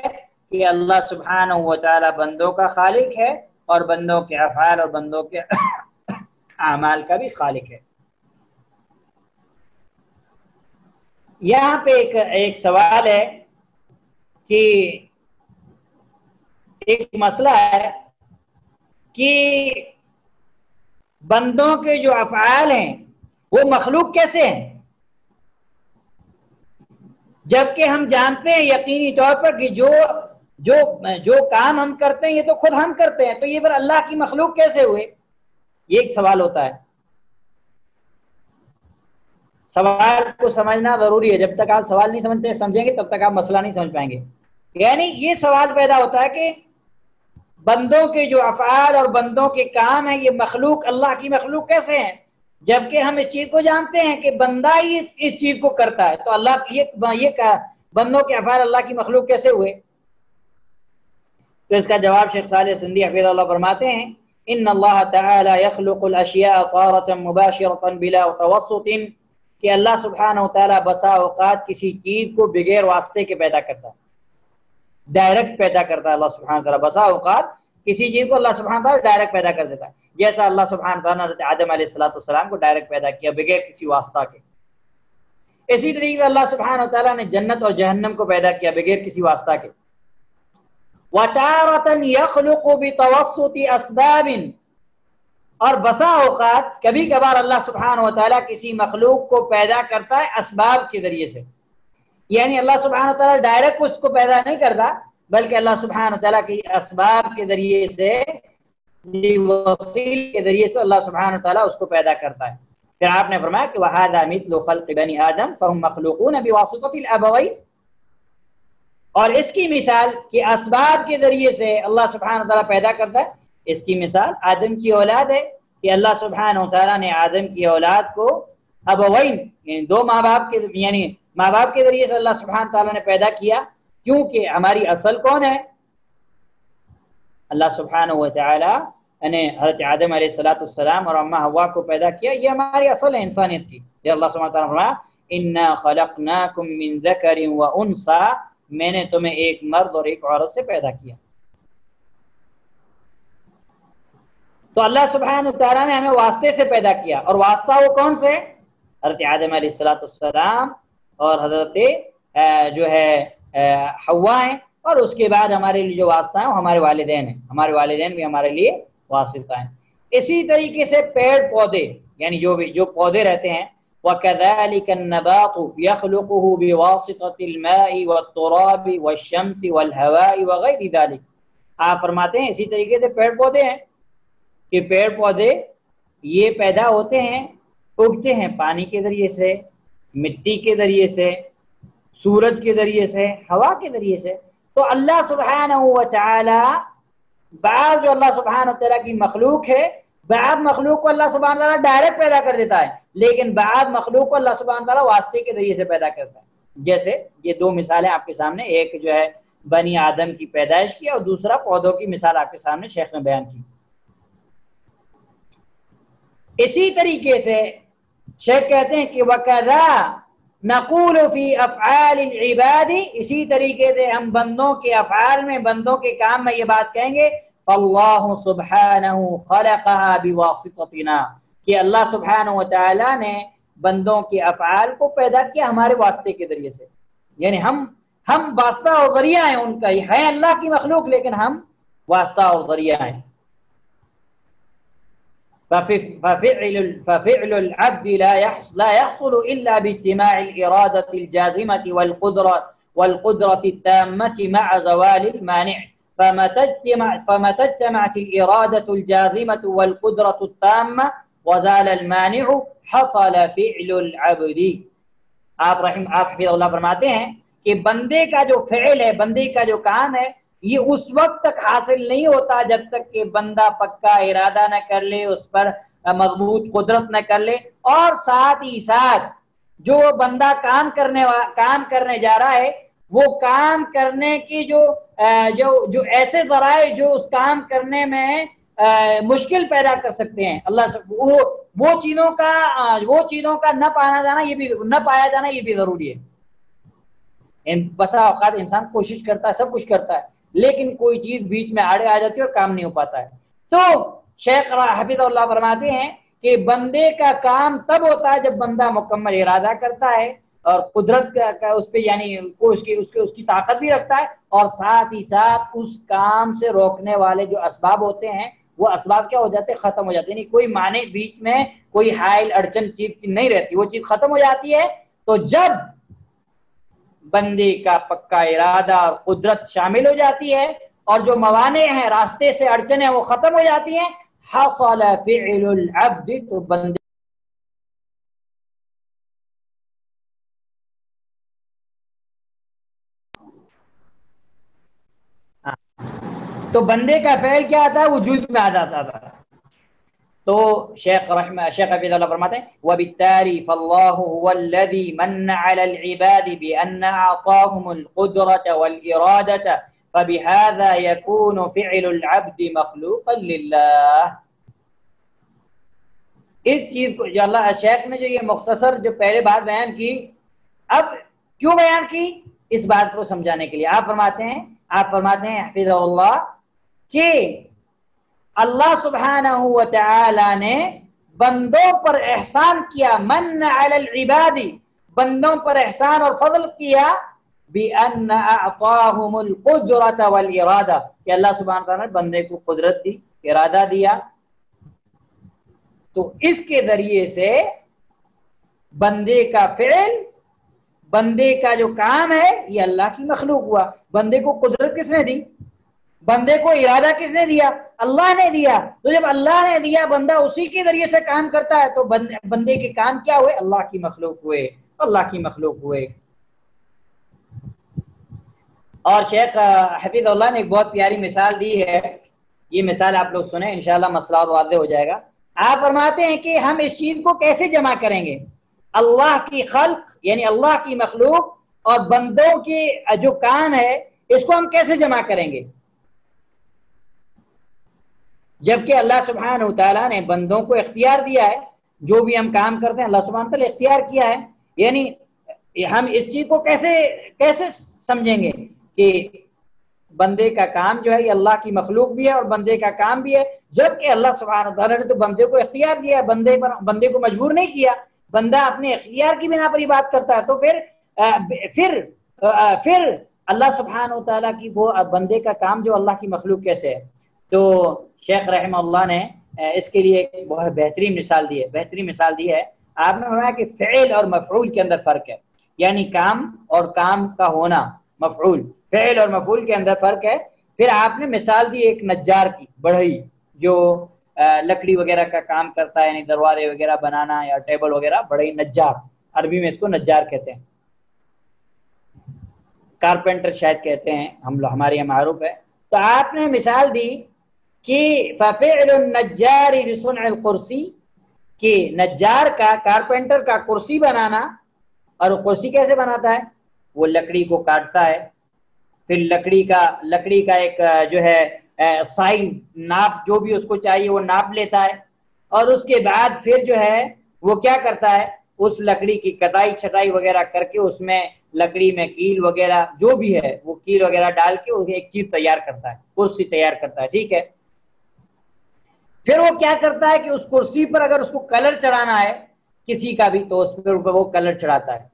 کہ اللہ سبحانہ و تعالیٰ بندوں کا خالق ہے، اور بندوں کے افعال اور بندوں کے اعمال کا بھی خالق ہے. یہاں پہ ایک سوال ہے کہ ایک مسئلہ ہے کہ بندوں کے جو افعال ہیں وہ مخلوق کیسے ہیں، جبکہ ہم جانتے ہیں یقینی طور پر کہ جو کام ہم کرتے ہیں یہ تو خود ہم کرتے ہیں، تو یہ پھر اللہ کی مخلوق کیسے ہوئے؟ یہ ایک سوال ہوتا ہے. سوال کو سمجھنا ضروری ہے. جب تک آپ سوال نہیں سمجھیں گے تب تک آپ مسئلہ نہیں سمجھ پائیں گے. یعنی یہ سوال پیدا ہوتا ہے کہ بندوں کے جو افعال اور بندوں کے کام ہیں یہ مخلوق، اللہ کی مخلوق کیسے ہیں، جبکہ ہم اس چیز کو جانتے ہیں کہ بندہ ہی اس چیز کو کرتا ہے. تو اللہ یہ بندوں کے افعال اللہ کی مخلوق کیسے ہوئے؟ تو اس کا جواب شیخ صالح سندھی حفظہ اللہ فرماتے ہیں ان اللہ تعالی یخلق الاشیاء طارۃ مباشرۃ بلا توسط، کہ اللہ سبحانہ وتعالی بسا اوقات کسی چیز کو بغیر واسطے کے پیدا کرتا ہے، ڈائریکٹ پیدا کرتا ہے. اللہ سبحانہ وتعالی بسا اوقات کسی چیز کو اللہ سبحانہ وتعالی ڈائریکٹ پیدا کر دیتا ہے، جیسا اللہ سبحانہ وتعالی نے حضرت آدم علیہ السلام کو ڈائریکٹ پیدا کیا بغیر کسی واسطہ کے. اسی طریقے سے اللہ سبحانہ وتعالی نے جنت اور جہنم کو پیدا کیا بغیر کسی واسطہ کے. وَتَارَةً يَخْلُقُ بِتَوَسُّطِ أَسْبَابٍ، اور بسا اوقات کبھی کبھار اللہ سبحانہ وتعالی کسی مخلوق کو پیدا کرتا ہے اسباب کے ذریعے سے. یعنی اللہ سبحانہ وتعالی ڈائریکٹ اس کو پیدا نہیں کرتا، بلکہ اللہ سبحانہ وتعالی کے اسباب کے ذریعے سے، وسیل کے ذریعے سے اللہ سبحانہ وتعالی اس کو پیدا کرتا ہے. پھر آپ نے فرمایا کہ وَهَذَا مِثْلُ خَلْقِ بَنِي آدَمَ فَهُمْ مَخْلُوقُونَ بِوَاسِطَةِ الْأَبَوَيْنِ، اور اس کی مثال کہ اسباب کے ذریعے سے اللہ سبحانہ وتعالی پیدا کرتا ہے، اس کی مثال آدم کی اولاد ہے کہ اللہ سبحانہ وتعالی نے آدم کی اولاد کو ابوین یعنی دو ماں باپ کے ذریعے سے اللہ سبحانہ وتعالی نے پیدا کیا. کیونکہ ہماری اصل کون ہے؟ اللہ سبحانہ وتعالی نے حضرت آدم علیہ السلام اور اماں حوا کو پیدا کیا. یہ ہماری اصل ہے انسانیت کی. یہ اللہ سبحانہ وتعالی نے فرمایا انا خلقناکم من ذکر و انثی، میں نے تمہیں ایک مرد اور ایک عورت سے پیدا کیا. تو اللہ سبحانہ وتعالی نے ہمیں واسطے سے پیدا کیا، اور واسطہ وہ کون سے؟ حضرت آدم علیہ السلام اور حضرت جو ہے حوا ہیں، اور اس کے بعد ہمارے لیے جو واسطہ ہیں وہ ہمارے والدین ہیں. ہمارے والدین بھی ہمارے لیے واسطہ ہیں. اسی طریقے سے پیڑ پودے یعنی جو پودے رہتے ہیں وَكَذَلِكَ النَّبَاطُ يَخْلُقُهُ بِوَاسِطَةِ الْمَاءِ وَالتُّرَابِ وَالشَّمْسِ وَالْهَوَاءِ وَغَيْرِ ذَلِكَ. آپ فرماتے ہیں اسی طریقے سے پیڑ پودے ہیں کہ پیڑ پودے یہ پیدا ہوتے ہیں، اگتے ہیں پانی کے ذریعے سے، مٹی کے ذریعے سے، سورج کے ذریعے سے، ہوا کے ذریعے سے. تو اللہ سبحانہ وتعالی بعض جو اللہ سبحانہ وتعالی کی مخلوق ہے، بعض مخلوق کو اللہ سبحانہ وتعالی ڈائریکٹ پیدا کر دیتا ہے، لیکن بعض مخلوق کو اللہ سبحانہ وتعالی واسطے کے ذریعے سے پیدا کرتا ہے. جیسے یہ دو مثالیں آپ کے سامنے، ایک جو ہے بنی آدم کی پیدائش کی اور دوسرا پودوں کی مثال آپ کے سامنے شیخ نے بیان کی. اسی طریقے سے شیخ کہتے ہیں کہ وَكَذَا نَقُولُ فِي أَفْعَالِ الْعِبَادِ، اسی طریقے سے ہم بندوں کے افعال میں، بندوں کے کام میں یہ بات کہیں گے فَاللَّهُ سُبْحَانَهُ خَلَقَهَا بِوَاسِطَتِنَا، کہ اللہ سبحانہ وتعالی نے بندوں کے افعال کو پیدا کیا ہمارے واسطے کے ذریعے سے. یعنی ہم واسطہ اور ذریعہ ہیں ان کا، ہیں اللہ کی مخلوق لیکن ہم واسطہ اور ذریعہ ہیں. ففعل العبد لا يحصل إلا باجتماع الإرادة الجازمة والقدرة والقدرة التامة مع زوال المانع فمتى اجتمعت الإرادة الجاذمة والقدرة التامة وزال المانع حصل فعل العبد. آپ حفیظ اللہ فرماتے ہیں کہ بندے کا جو فعل ہے، بندے کا جو کام ہے، یہ اس وقت تک حاصل نہیں ہوتا جب تک کہ بندہ پکا ارادہ نہ کر لے، اس پر مضبوط قدرت نہ کر لے، اور ساتھ ہی ساتھ جو بندہ کام کرنے جا رہا ہے وہ کام کرنے کی جو ایسے ذرائع جو اس کام کرنے میں مشکل پیدا کر سکتے ہیں، اللہ سے وہ چیزوں کا نہ پایا جانا یہ بھی ضروری ہے۔ بسا اوقات انسان کوشش کرتا ہے، سب کچھ کرتا ہے، لیکن کوئی چیز بیچ میں آڑے آ جاتی ہے اور کام نہیں ہو پاتا ہے۔ تو شیخ حفیظ اللہ فرماتے ہیں کہ بندے کا کام تب ہوتا ہے جب بندہ مکمل ارادہ کرتا ہے اور قدرت کا اس پہ یعنی اس کی طاقت بھی رکھتا ہے، اور ساتھ ہی ساتھ اس کام سے روکنے والے جو اسباب ہوتے ہیں وہ اسباب کیا ہو جاتے ہیں؟ ختم ہو جاتے ہیں، یعنی کوئی معنی بیچ میں کوئی حائل اڑچن چیز نہیں رہتی، وہ چیز ختم ہو جاتی ہے۔ تو جب بندے کا پکا ارادہ اور قدرت شامل ہو جاتی ہے اور جو موانع ہیں، راستے سے اڑچنیں وہ ختم ہو جاتی ہیں، حصل فعل العبد، تو بندے کا فعل کیا آتا ہے؟ وجود میں آ جاتا تھا۔ تو شیخ حفیظ اللہ فرماتے ہیں وبالتالي فالله هو الذي من على العباد بأن أعطاهم القدرة والإرادة فبهذا يكون فعل العبد مخلوقا لله۔ اس چیز کو جو اللہ شیخ نے جو یہ مختصر جو پہلے بات بیان کی، اب کیوں بیان کی؟ اس بات کو سمجھانے کے لیے آپ فرماتے ہیں حفیظ اللہ کہ اللہ سبحانہ و تعالی نے بندوں پر احسان کیا، من علی العباد، بندوں پر احسان اور فضل کیا، بأن اعطاهم القدرة والارادہ، کہ اللہ سبحانہ تعالی نے بندے کو قدرت دی، ارادہ دیا، تو اس کے ذریعے سے بندے کا فعل، بندے کا جو کام ہے یہ اللہ کی مخلوق ہوا۔ بندے کو قدرت کس نے دی؟ بندے کو ارادہ کس نے دیا؟ اللہ نے دیا۔ تو جب اللہ نے دیا، بندہ اسی کے ذریعے سے کام کرتا ہے، تو بندے کے کام کیا ہوئے؟ اللہ کی مخلوق ہوئے، اللہ کی مخلوق ہوئے۔ اور شیخ حفیظ اللہ نے ایک بہت پیاری مثال دی ہے، یہ مثال آپ لوگ سنیں، انشاءاللہ مسئلہ اور واضح ہو جائے گا۔ آپ فرماتے ہیں کہ ہم اس چیز کو کیسے جمع کریں گے؟ اللہ کی خلق یعنی اللہ کی مخلوق اور بندوں کی جو کام ہے، اس کو ہم کیسے جمع کریں گے؟ جبکہ اللہ سبحانہ و تعالیٰ نے بندوں کو اختیار دیا ہے، جو بھی ہم کام کرتے ہیں اللہ سبحانہ و تعالیٰ اختیار کیا ہے، یعنی ہم اس چیز کو کیسے سمجھیں گے کہ بندے کا کام جو ہے یہ اللہ کی مخلوق بھی ہے اور بندے کا کام بھی ہے، جبکہ اللہ سبحانہ و تعالیٰ نے تو بندے کو اختیار دیا ہے، بندے کو مجبور نہیں کیا، بندہ اپنے اختیار کی بنا پر یہ بات کرتا ہے۔ تو پھر اللہ سبحانہ و تعالیٰ کی وہ بندے کا کام جو اللہ کی مخلوق کیسے ہے؟ تو شیخ رحمہ اللہ نے اس کے لیے ایک بہت بہترین مثال دی ہے۔ آپ نے فرمایا کہ فعل اور مفعول کے اندر فرق ہے، یعنی کام اور کام کا ہونا، مفعول، فعل اور مفعول کے اندر فرق ہے۔ پھر آپ نے مثال دی ایک نجار کی، بڑھئی، جو لکڑی وغیرہ کا کام کرتا ہے، یعنی دروازے وغیرہ بنانا یا ٹیبل وغیرہ، بڑھئی، نجار، عربی میں اس کو نجار کہتے ہیں، کارپینٹر شاید کہتے ہیں، ہمارے یہاں معروف ہے۔ تو آپ نے مثال دی کہ ففعل النجار لصنع القرسی، کہ نجار کا، کارپینٹر کا کرسی بنانا، اور کرسی کیسے بناتا ہے؟ وہ لکڑی کو کاٹتا ہے، پھر لکڑی کا ایک جو ہے سائز، ناپ جو بھی اس کو چاہیے وہ ناپ لیتا ہے، اور اس کے بعد پھر جو ہے وہ کیا کرتا ہے؟ اس لکڑی کی کٹائی چھٹائی وغیرہ کر کے اس میں لکڑی میں کیل وغیرہ جو بھی ہے وہ کیل وغیرہ ڈال کے ایک چیز تیار کرتا ہے، کرسی تیار کرتا ہے، ٹھیک ہے۔ پھر وہ کیا کرتا ہے کہ اس کرسی پر اگر اس کو کلر چڑھانا ہے کسی کا بھی، تو اس پر وہ کلر چڑھاتا ہے۔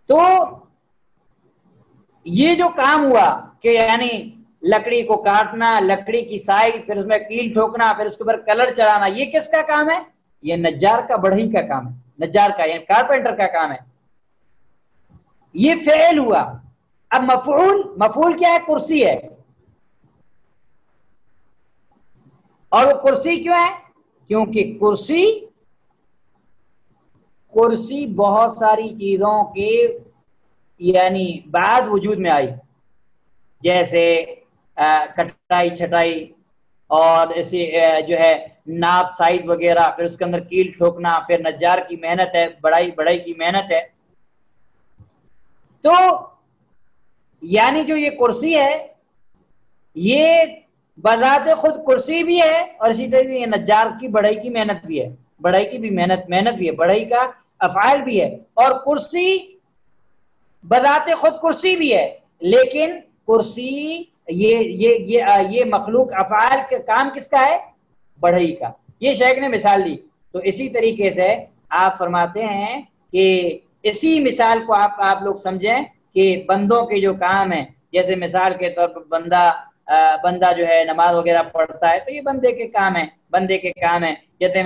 تو یہ جو کام ہوا کہ یعنی لکڑی کو کاٹنا، لکڑی کی سائز، پھر اس میں کیل ٹھوکنا، پھر اس کے اوپر کلر چڑھانا، یہ کس کا کام ہے؟ یہ نجار کا، بڑھئی کا کام ہے، نجار کا یعنی کارپینٹر کا کام ہے۔ یہ فعل ہوا. اب مفعول کیا ہے؟ کرسی ہے. اور وہ کرسی کیوں ہے؟ کیونکہ کرسی بہت ساری چیزوں کے یعنی بعد وجود میں آئی، جیسے کٹائی چھٹائی اور ایسے جو ہے ناپ سائز وغیرہ، پھر اس کے اندر کیل ٹھوکنا، پھر نجار کی محنت ہے، بڑائی کی محنت ہے. تو یعنی جو یہ کرسی ہے یہ بذات خود کرسی بھی ہے، اور اسی طریقے یہ نجار کی بڑائی کی محنت بھی ہے، بڑائی کی بھی محنت بھی ہے، بڑائی کا افعال بھی ہے. اور کرسی بذات خود کرسی بھی ہے، لیکن کرسی یہ مخلوق افعال کے کام کس کا ہے؟ بڑھئی کا. یہ شیخ نے مثال دی. تو اسی طریقے سے آپ فرماتے ہیں کہ اسی مثال کو آپ لوگ سمجھیں کہ بندوں کے جو کام ہیں، جیسے مثال کے طور پر بندہ جو ہے نماز وغیرہ پڑھتا ہے تو یہ بندے کے کام ہیں. جیسے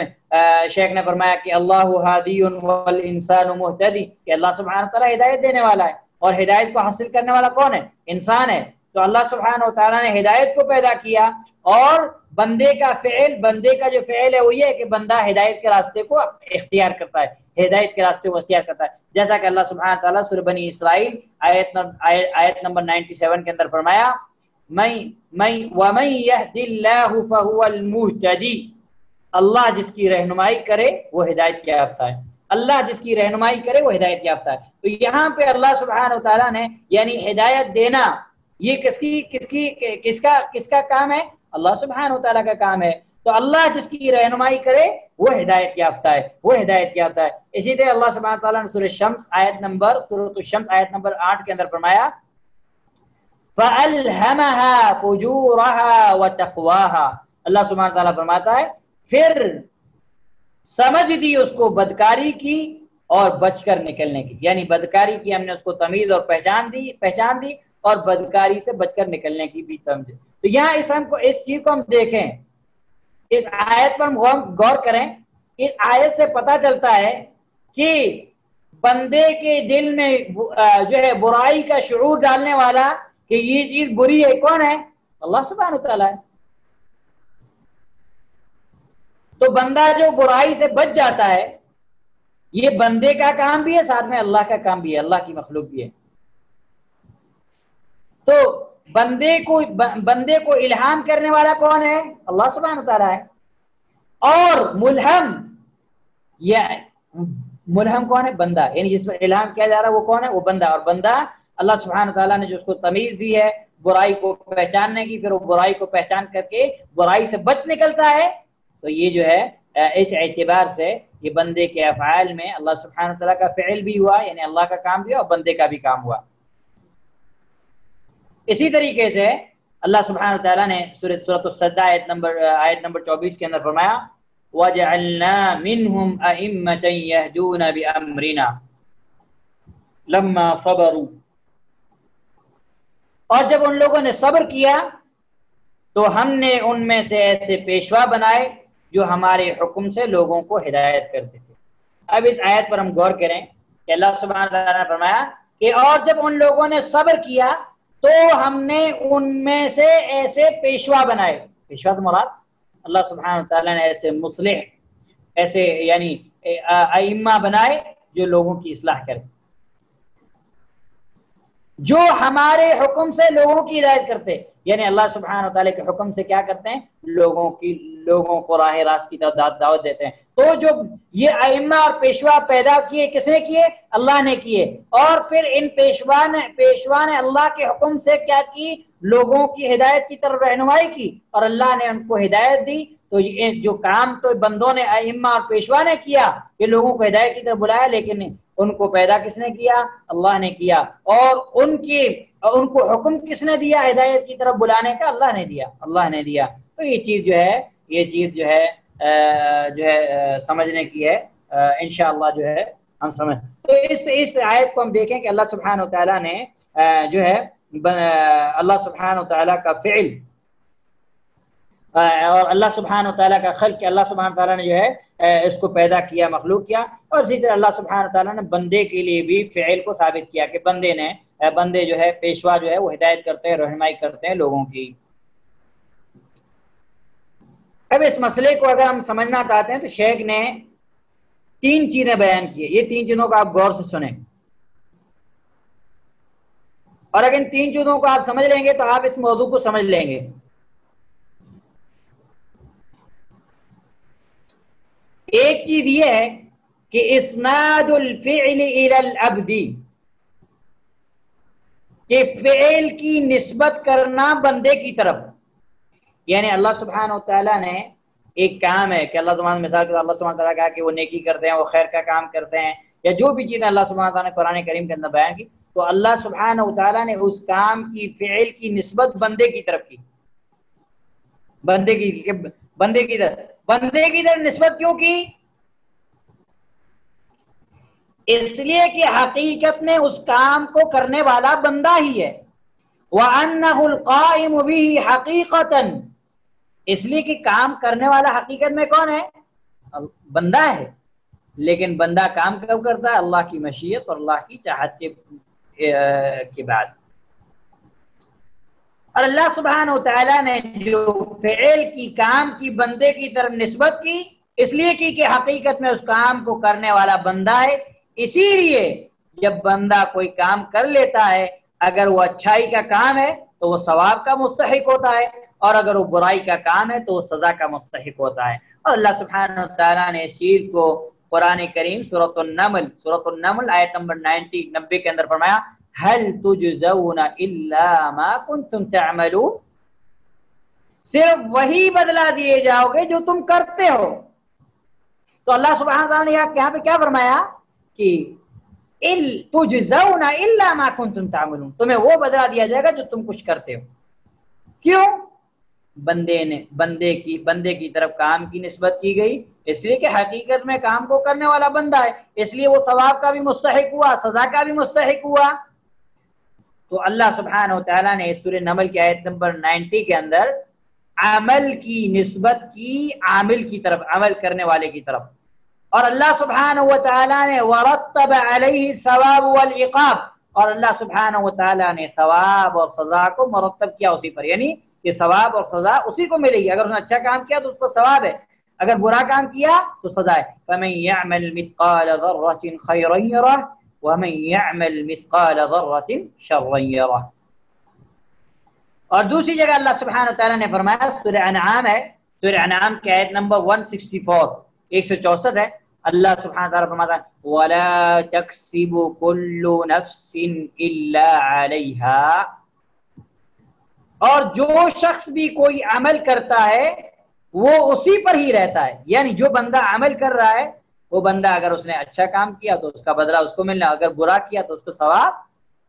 شیخ نے فرمایا کہ اللہ ہادی والانسان مہتدی، کہ اللہ سبحانہ تعالیٰ ہدایت دینے والا ہے، اور ہدایت کو حاصل کرنے والا کون ہے؟ انسان ہے. تو اللہ سبحانہ تعالیٰ نے ہدایت کو پیدا کیا، اور بندے کا جو فعل ہے وہ یہ ہے کہ بندہ ہدایت کے راستے کو اختیار کرتا ہے، جیسا کہ اللہ سبحانہ تعالیٰ سورہ بنی اسرائیل آیت نمبر 97 کے اندر فرمایا وَمَن يَهْدِ اللَّهُ فَهُوَ الْمُهْتَدِي، اللہ جس کی رہنمائی کرے وہ ہدایت یافتہ ہے. اللہ جس کی رہنمائی کرے وہ ہدایت یافتہ ہے. تو یہاں پہ اللہ سبحانہ تعالیٰ نے یعنی ہدایت دینا، یہ کس کا کام ہے؟ اللہ سبحانہ تعالیٰ کا کام ہے. تو اللہ جس کی رہنمائی کرے وہ ہدایت یافتہ ہے. اسی طرح اللہ سبحانہ تعالیٰ نے سورۃ الشمس آیت نمبر 8 کے اندر فرمایا فَأَلْهَمَهَا فُجُورَهَا وَتَقْوَاهَا، اللہ سبحانہ تعالیٰ فرماتا ہے پھر سمجھ دی اس کو بدکاری کی اور بچ کر نکلنے کی. یعنی بدکاری کی ہم نے اس کو تمیز اور پہچان دی اور بدکاری سے بچ کر نکلنے کی بھی سمجھ. تو یہاں اس چیز کو ہم دیکھیں، اس آیت پر ہم غور کریں. اس آیت سے پتہ چلتا ہے کہ بندے کے دل میں جو ہے برائی کا شعور ڈالنے والا کہ یہ چیز بری ہے کون ہے؟ اللہ سبحانہ تعالیٰ ہے. تو بندہ جو برائی سے بچ جاتا ہے یہ بندے کا کام بھی ہے، ساتھ میں اللہ کا کام بھی ہے، اللہ کی مخلوق بھی ہے. تو بندے کو الہام کرنے والا کون ہے؟ اللہ سبحانہ تعالیٰ ہے. اور ملہم کون ہے؟ بندہ. یعنی جس پر الہام کیا جا رہا ہے وہ کون ہے؟ وہ بندہ. اور بندہ اللہ سبحانہ تعالیٰ نے جو اس کو تمیز دی ہے برائی کو پہچاننے کی، پھر وہ برائی کو پہچان کر کے برائی سے بچ نکلتا ہے. تو یہ جو ہے اس اعتبار سے یہ بندے کے افعال میں اللہ سبحانہ تعالیٰ کا فعل بھی ہوا، یعنی اللہ کا کام بھی ہوا اور بندے کا بھی کام ہوا. اسی طریقے سے اللہ سبحانہ تعالیٰ نے سورۃ السجدہ آیت نمبر 24 کے اندر فرمایا وَجَعَلْنَا مِنْهُمْ أَئِمَّةً يَهْدُونَ بِأَمْرِنَا لَمَّا صَبَرُوا، اور جب ان لوگوں نے صبر کیا تو ہم نے ان میں سے ایسے پیشوا بنائے جو ہمارے حکم سے لوگوں کو ہدایت کرتے تھے. اب اس آیت پر ہم غور کریں کہ اللہ سبحانہ تعالیٰ نے فرمایا کہ اور جب ان لوگوں نے صبر کیا تو ہم نے ان میں سے ایسے پیشوا بنائے. پیشوا تو مراد اللہ سبحانہ تعالیٰ نے ایسے مصلح، ایسے یعنی ائمہ بنائے جو لوگوں کی اصلاح کریں، جو ہمارے حکم سے لوگوں کی ہدایت کرتے. یعنی اللہ سبحانہ تعالیٰ کے حکم سے کیا کرتے ہیں؟ لوگوں کو راہ راست کی طرف دعوت دیتے ہیں. تو جو یہ ائمہ اور پیشوا پیدا کیے کس نے کیے؟ اللہ نے کیے. اور پھر ان پیشوا نے اللہ کے حکم سے کیا کی؟ لوگوں کی ہدایت کی طرف رہنمائی کی، اور اللہ نے ان کو ہدایت دی. تو یہ جو کام تو بندوں نے ائمہ اور پیشوا نے کیا کہ لوگوں کو ہدایت کی طرف بلایا، لیکن ان کو پیدا کس نے کیا؟ اللہ نے کیا. اور ان کو حکم کس نے دیا ہدایت کی طرف بلانے کا؟ اللہ نے دیا. تو یہ چیز جو ہے سمجھنے کی ہے. انشاءاللہ جو ہے ہم سمجھ. تو اس آیت کو ہم دیکھیں کہ اللہ سبحانہ تعالیٰ نے جو ہے اللہ سبحانہ تعالیٰ کا فعل اور اللہ سبحانہ تعالیٰ کا خلق، کہ اللہ سبحانہ تعالیٰ نے جو ہے اس کو پیدا کیا، مخلوق کیا، اور اسی طرح اللہ سبحانہ تعالیٰ نے بندے کے لیے بھی فعل کو ثابت کیا کہ بندے جو ہے پیشوا جو ہے وہ ہدایت کرتے ہیں، رہنمائی کرتے ہیں لوگوں کی۔ اب اس مسئلے کو اگر ہم سمجھنا چاہتے ہیں تو شیخ نے 3 چیزیں بیان کی، یہ 3 چیزوں کو آپ غور سے سنیں، اور اگر ان 3 چیزوں کو آپ سمجھ لیں گے تو آپ اس موضوع کو سمجھ لیں گے۔ ایک چیز یہ ہے کہ اسناد الفعل الى العبد، کہ فعل کی نسبت کرنا بندے کی طرف، یعنی اللہ سبحانہ وتعالیٰ نے ایک کام ہے کہ اللہ سبحانہ مثال کے اللہ سبحانہ تعالیٰ کہا کہ وہ نیکی کرتے ہیں، وہ خیر کا کام کرتے ہیں، یا جو بھی چیزیں اللہ سبحانہ تعالیٰ نے قرآن کریم کے اندر بیان کی، تو اللہ سبحانہ وتعالیٰ نے اس کام کی فعل کی نسبت بندے کی طرف کی، بندے کی طرف نسبت کیوں کی؟ اس لیے کہ حقیقت میں اس کام کو کرنے والا بندہ ہی ہے، وَأَنَّهُ الْقَائِمُ بِهِ حَقِيقَةً، اس لیے کہ کام کرنے والا حقیقت میں کون ہے؟ بندہ ہے، لیکن بندہ کام کب کرتا ہے؟ اللہ کی مشیت اور اللہ کی چاہت کے بعد۔ اور اللہ سبحانہ وتعالیٰ نے جو فعل کی کام کی بندے کی طرف نسبت کی، اس لیے کہ حقیقت میں اس کام کو کرنے والا بندہ ہے، اسی لیے جب بندہ کوئی کام کر لیتا ہے، اگر وہ اچھائی کا کام ہے تو وہ ثواب کا مستحق ہوتا ہے، اور اگر وہ برائی کا کام ہے تو وہ سزا کا مستحق ہوتا ہے۔ اور اللہ سبحانہ وتعالیٰ نے اس چیز کو قرآن کریم سورۃ النمل آیت نمبر 90 کے اندر فرمایا، هل تجزون الا ما کنتم تعملون، صرف وہی بدلہ دیے جاؤ گے جو تم کرتے ہو۔ تو اللہ سبحانہ وتعالیٰ نے یہاں پہ کیا فرمایا کہ تجزون الا ما کنتم تعملون، تمہیں وہ بدلہ دیا جائے گا جو تم کچھ کرتے ہو۔ کیوں؟ بندے کی طرف کام کی نسبت کی گئی، اس لیے کہ حقیقت میں کام کو کرنے والا بندہ ہے، اس لیے وہ ثواب کا بھی مستحق ہوا، سزا کا بھی مستحق ہوا۔ تو اللہ سبحانہ وتعالیٰ نے سورہ نمل کی آیت نمبر 90 کے اندر عمل کی نسبت کی عامل کی طرف، عمل کرنے والے کی طرف، اور اللہ سبحانہ وتعالیٰ نے ورتب علیہ الثواب والعقاب، اور اللہ سبحانہ وتعالیٰ نے ثواب اور سزا کو مرتب کیا اسی پر، یعنی کہ ثواب اور سزا اسی کو ملے گی، اگر اس نے اچھا کام کیا تو اس پر ثواب ہے، اگر برا کام کیا تو سزا ہے۔ فَمَن يَعْمَلْ مِثْقَالَ ذَرَّةٍ خَيْرًا يَرَهُ وَمَن يَعْمَلْ مِثْقَالَ ذَرَّةٍ شَرًّا يَرَهُ۔ اور دوسری جگہ اللہ سبحانہ وتعالیٰ نے فرمایا، سورہ انعام ہے، سورہ انعام کی آیت نمبر 164 ہے، اللہ سبحانہ وتعالیٰ فرماتا ہے وَلَا تَكْسِبُ كُلُّ نَفْسٍ إِلَّا عَلَيْهَا، اور جو شخص بھی کوئی عمل کرتا ہے وہ اسی پر ہی رہتا ہے، یعنی جو بندہ عمل کر رہا ہے وہ بندہ اگر اس نے اچھا کام کیا تو اس کا بدلہ اس کو ملنا، اگر برا کیا تو اس کو ثواب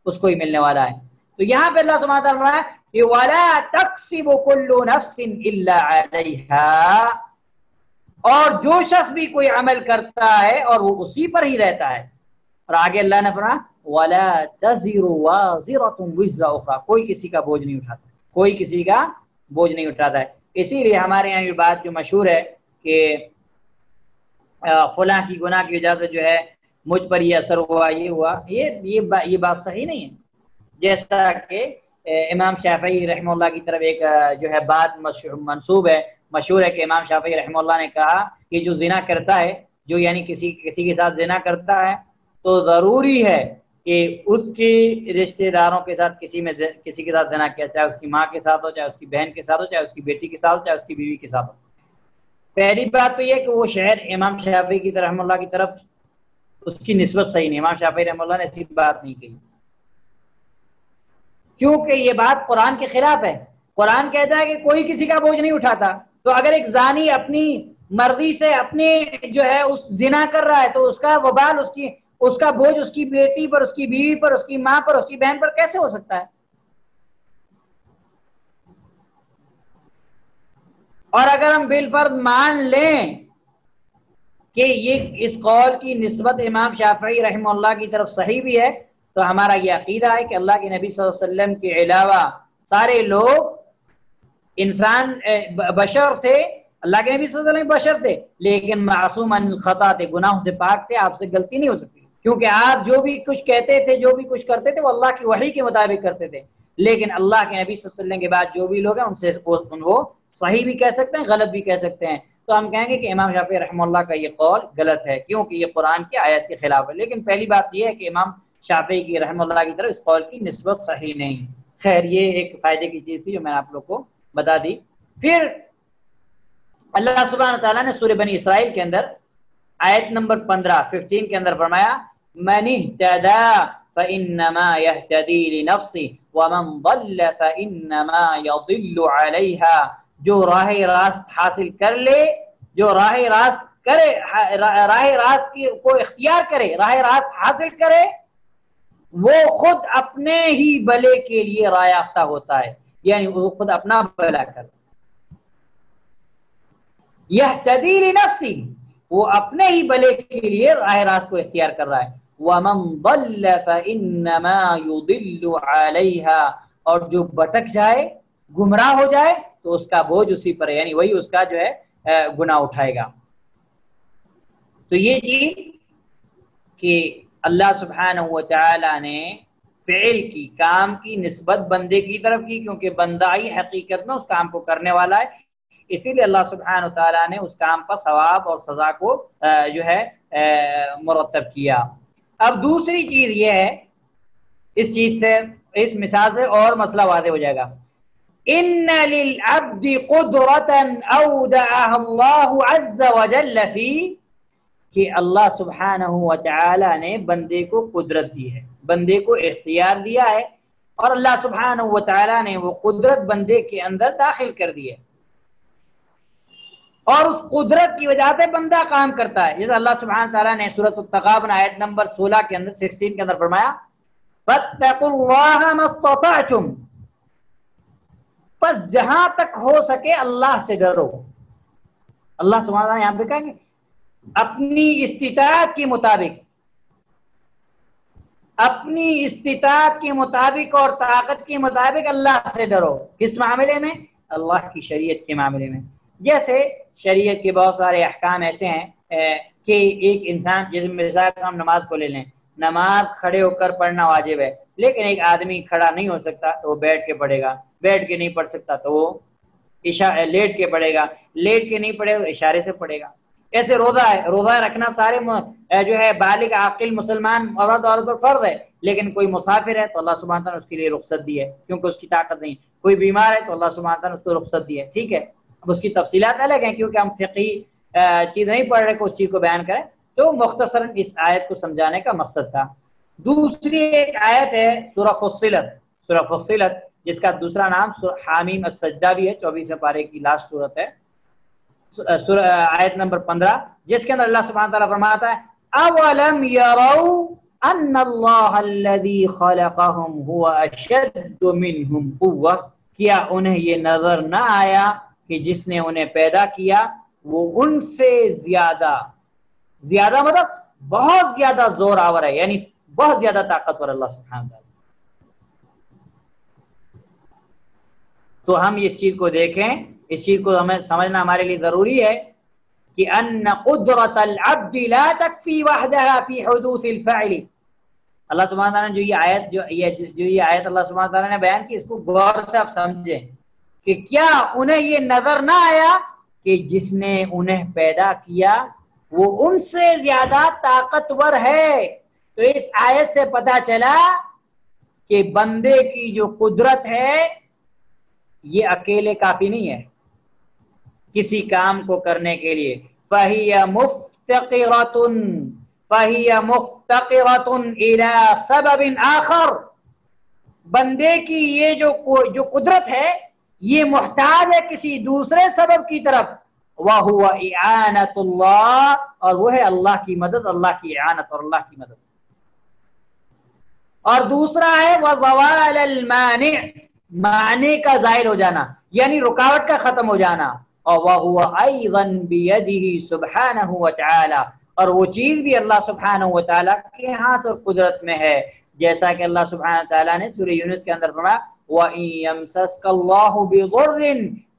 اس کو ہی ملنے والا ہے۔ تو یہاں پہ اللہ سبحانہ وتعالیٰ فرمایا کہ وَلَا تَكْسِبُ كُلُّ نَفْسٍ إِلَّا عَلَيْهَا، اور جو شخص بھی کوئی عمل کرتا ہے اور وہ اسی پر ہی رہتا ہے۔ اور آگے اللہ نے فرمایا وَلَا تَزِرُ وَازِرَةٌ وِزْرَ أُخْرَىٰ، کوئی کسی کا بوجھ نہیں اٹھاتا، کوئی کسی کا بوجھ نہیں اٹھاتا ہے۔ اسی لیے ہمارے یہاں یہ بات جو مشہور ہے کہ فلاں کی گناہ کی وجہ سے جو ہے مجھ پر یہ اثر ہوا، یہ ہوا، یہ بات صحیح نہیں ہے۔ جیسا کہ امام شافعی رحمہ اللہ کی طرف ایک جو ہے بات منسوب ہے، مشہور ہے کہ امام شافعی رحمہ اللہ نے کہا کہ جو زنا کرتا ہے، جو یعنی کسی کے ساتھ زنا کرتا ہے، تو ضروری ہے کہ اس کے رشتہ داروں کے ساتھ کسی کے ساتھ زنا کیا، چاہے اس کی ماں کے ساتھ ہو، چاہے اس کی بہن کے ساتھ ہو، چاہے اس کی بیٹی کے ساتھ ہو، چاہے اس کی بیوی کے ساتھ ہو۔ پہلی بات تو یہ کہ وہ شہر امام شافعی کی رحمہ اللہ کی طرف اس کی نسبت صحیح نہیں، امام شافعی رحمہ اللہ نے ایسی بات نہیں کہی، کیونکہ یہ بات قرآن کے خلاف ہے۔ قرآن کہتا ہے کہ کوئی کسی کا بوجھ نہیں اٹھاتا، تو اگر ایک زانی اپنی مرضی سے اپنی جو ہے اس زنا کر رہا ہے تو اس کا وبال، اس کا بوجھ اس کی بیٹی پر، اس کی بیوی پر، اس کی ماں پر، اس کی بہن پر کیسے ہو سکتا ہے؟ اور اگر ہم بالفرض مان لیں کہ یہ اس قول کی نسبت امام شافعی رحمہ اللہ کی طرف صحیح بھی ہے، تو ہمارا یہ عقیدہ ہے کہ اللہ کے نبی صلی اللہ علیہ وسلم کے علاوہ سارے لوگ انسان بشر تھے، اللہ کے نبی صلی اللہ علیہ وسلم بشر تھے، لیکن معصوم عن الخطا تھے، گناہوں سے پاک تھے، آپ سے غلطی نہیں ہو سکتی، کیونکہ آپ جو بھی کچھ کہتے تھے، جو بھی کچھ کرتے تھے، وہ اللہ کی وحی کے مطابق کرتے تھے، لیکن اللہ کے نبی صلی اللہ علیہ وسلم کے بعد جو بھی لوگ ہیں ان سے وہ صحیح بھی کہہ سکتے ہیں، غلط بھی کہہ سکتے ہیں۔ تو ہم کہیں گے کہ امام شافعی رحمہ اللہ کا یہ قول غلط ہے، کیونکہ یہ قرآن کی آیت کے خلاف ہے۔ لیکن پہلی بات یہ ہے کہ امام شافعی کی رحمہ اللہ کی طرف اس قول کی نسبت صحیح نہیں۔ خیر، یہ ایک فائدے کی چیز تھی جو میں نے آپ لوگ کو بتا دی۔ پھر اللہ سبحانہ تعالیٰ نے سورہ بنی اسرائیل کے اندر آیت نمبر 15 کے اندر فرمایا من اهتدى فإنما يهتدي لنفسه ومن ضل فإنما يضل عليها، جو راہ راست حاصل کر لے، جو راہ راست کرے، راہ راست کو اختیار کرے، راہ راست حاصل کرے، وہ خود اپنے ہی بھلے کے لیے راہ یافتہ ہوتا ہے، یعنی وہ خود اپنا بھلا کرتا ہے۔ یہتدی لنفسی، وہ اپنے ہی بھلے کے لیے راہ راست کو اختیار کر رہا ہے۔ ومن ضل فانما يضل عليها، اور جو بھٹک جائے، گمراہ ہو جائے، تو اس کا بوجھ اسی پر ہے، یعنی وہی اس کا جو ہے گناہ اٹھائے گا۔ تو یہ چیز کہ اللہ سبحانہ و تعالی نے فعل کی، کام کی نسبت بندے کی طرف کی، کیونکہ بندہ ہی حقیقت میں اس کام کو کرنے والا ہے، اسی لیے اللہ سبحانہ و تعالیٰ نے اس کام پر ثواب اور سزا کو جو ہے مرتب کیا۔ اب دوسری چیز یہ ہے، اس چیز سے، اس مثال سے اور مسئلہ واضح ہو جائے گا۔ ان للعبد قدرة اودعها اللہ عز وجل فی، کہ اللہ سبحانہ و تعالی نے بندے کو قدرت دی ہے، بندے کو اختیار دیا ہے، اور اللہ سبحانہ و تعالی نے وہ قدرت بندے کے اندر داخل کر دی ہے، اور اس قدرت کی وجہ سے بندہ کام کرتا ہے۔ جیسے اللہ سبحانہ تعالیٰ نے سورۃ التغابن آیت نمبر 16 کے اندر 16 کے اندر فرمایا فَاتَّقُوا اللَّهَ مَا اسْتَطَعْتُمْ، بس جہاں تک ہو سکے اللہ سے ڈرو۔ اللہ سبحانہ تعالیٰ یہاں پہ کہیں گے اپنی استطاعت کے مطابق، اپنی استطاعت کے مطابق اور طاقت کے مطابق اللہ سے ڈرو۔ کس معاملے میں؟ اللہ کی شریعت کے معاملے میں۔ جیسے شریعت کے بہت سارے احکام ایسے ہیں کہ ایک انسان، جیسے مثال ہم نماز کو لے لیں، نماز کھڑے ہو کر پڑھنا واجب ہے، لیکن ایک آدمی کھڑا نہیں ہو سکتا تو وہ بیٹھ کے پڑھے گا، بیٹھ کے نہیں پڑھ سکتا تو وہ لیٹ کے پڑھے گا، لیٹ کے نہیں پڑھے تو اشارے سے پڑھے گا۔ ایسے روزہ ہے، روزہ رکھنا سارے جو ہے بالغ عاقل مسلمان عورت پر فرض ہے، لیکن کوئی مسافر ہے تو اللہ سبحانہ تعالیٰ نے اس کے لیے رخصت دی ہے، کیونکہ اس کی طاقت نہیں۔ کوئی بیمار ہے تو اللہ سبحانہ تعالیٰ نے اس کو رخصت دی ہے، ٹھیک ہے۔ اب اس کی تفصیلات الگ ہیں، کیونکہ ہم فقہی چیز نہیں پڑھ رہے کہ اس چیز کو بیان کریں، تو مختصراً اس آیت کو سمجھانے کا مقصد تھا۔ دوسری ایک آیت ہے سورہ فصلت، جس کا دوسرا نام حامیم السجدہ بھی ہے، 24 پارے کی لاسٹ سورت ہے، آیت نمبر 15، جس کے اندر اللہ سبحانہ تعالیٰ فرماتا ہے اولم یروا ان اللہ الذی خلقہم هو اشد منہم قوہ، کیا انہیں یہ نظر نہ آیا کہ جس نے انہیں پیدا کیا وہ ان سے زیادہ مطلب بہت زیادہ زور آور ہے، یعنی بہت زیادہ طاقتور اللہ سبحانہ تعالیٰ۔ تو ہم اس چیز کو دیکھیں، اس چیز کو ہمیں سمجھنا ہمارے لیے ضروری ہے کہ ان قدرت العبد لا تکفی وحدها فی حدوث الفعل۔ اللہ سبحانہ تعالیٰ نے جو یہ آیت اللہ سبحانہ تعالیٰ نے بیان کی، اس کو غور سے آپ سمجھیں کہ کیا انہیں یہ نظر نہ آیا کہ جس نے انہیں پیدا کیا وہ ان سے زیادہ طاقتور ہے۔ تو اس آیت سے پتہ چلا کہ بندے کی جو قدرت ہے یہ اکیلے کافی نہیں ہے کسی کام کو کرنے کے لیے۔ فَهِيَ مُفْتَقِرَةٌ إِلَى سَبَبٍ آخر، بندے کی یہ جو قدرت ہے یہ محتاج ہے کسی دوسرے سبب کی طرف، وَهُوَ إِعَانَةُ اللَّهِ، اور وہ ہے اللہ کی مدد، اللہ کی اعانت اور اللہ کی مدد۔ اور دوسرا ہے وَزَوَالَ الْمَانِعِ، معنی کا زائل ہو جانا، یعنی رکاوٹ کا ختم ہو جانا، اور وَهُوَ أَيْضًا بِيَدِهِ سُبْحَانَهُ وَتَعَالَى، اور وہ چیز بھی اللہ سبحانہ وتعالی کے ہاتھ اور قدرت میں ہے، جیسا کہ اللہ سبحانہ وتعالی نے سورہ یونس کے اندر فرمایا وَإِن يَمْسَسْكَ اللَّهُ بِضُرٍّ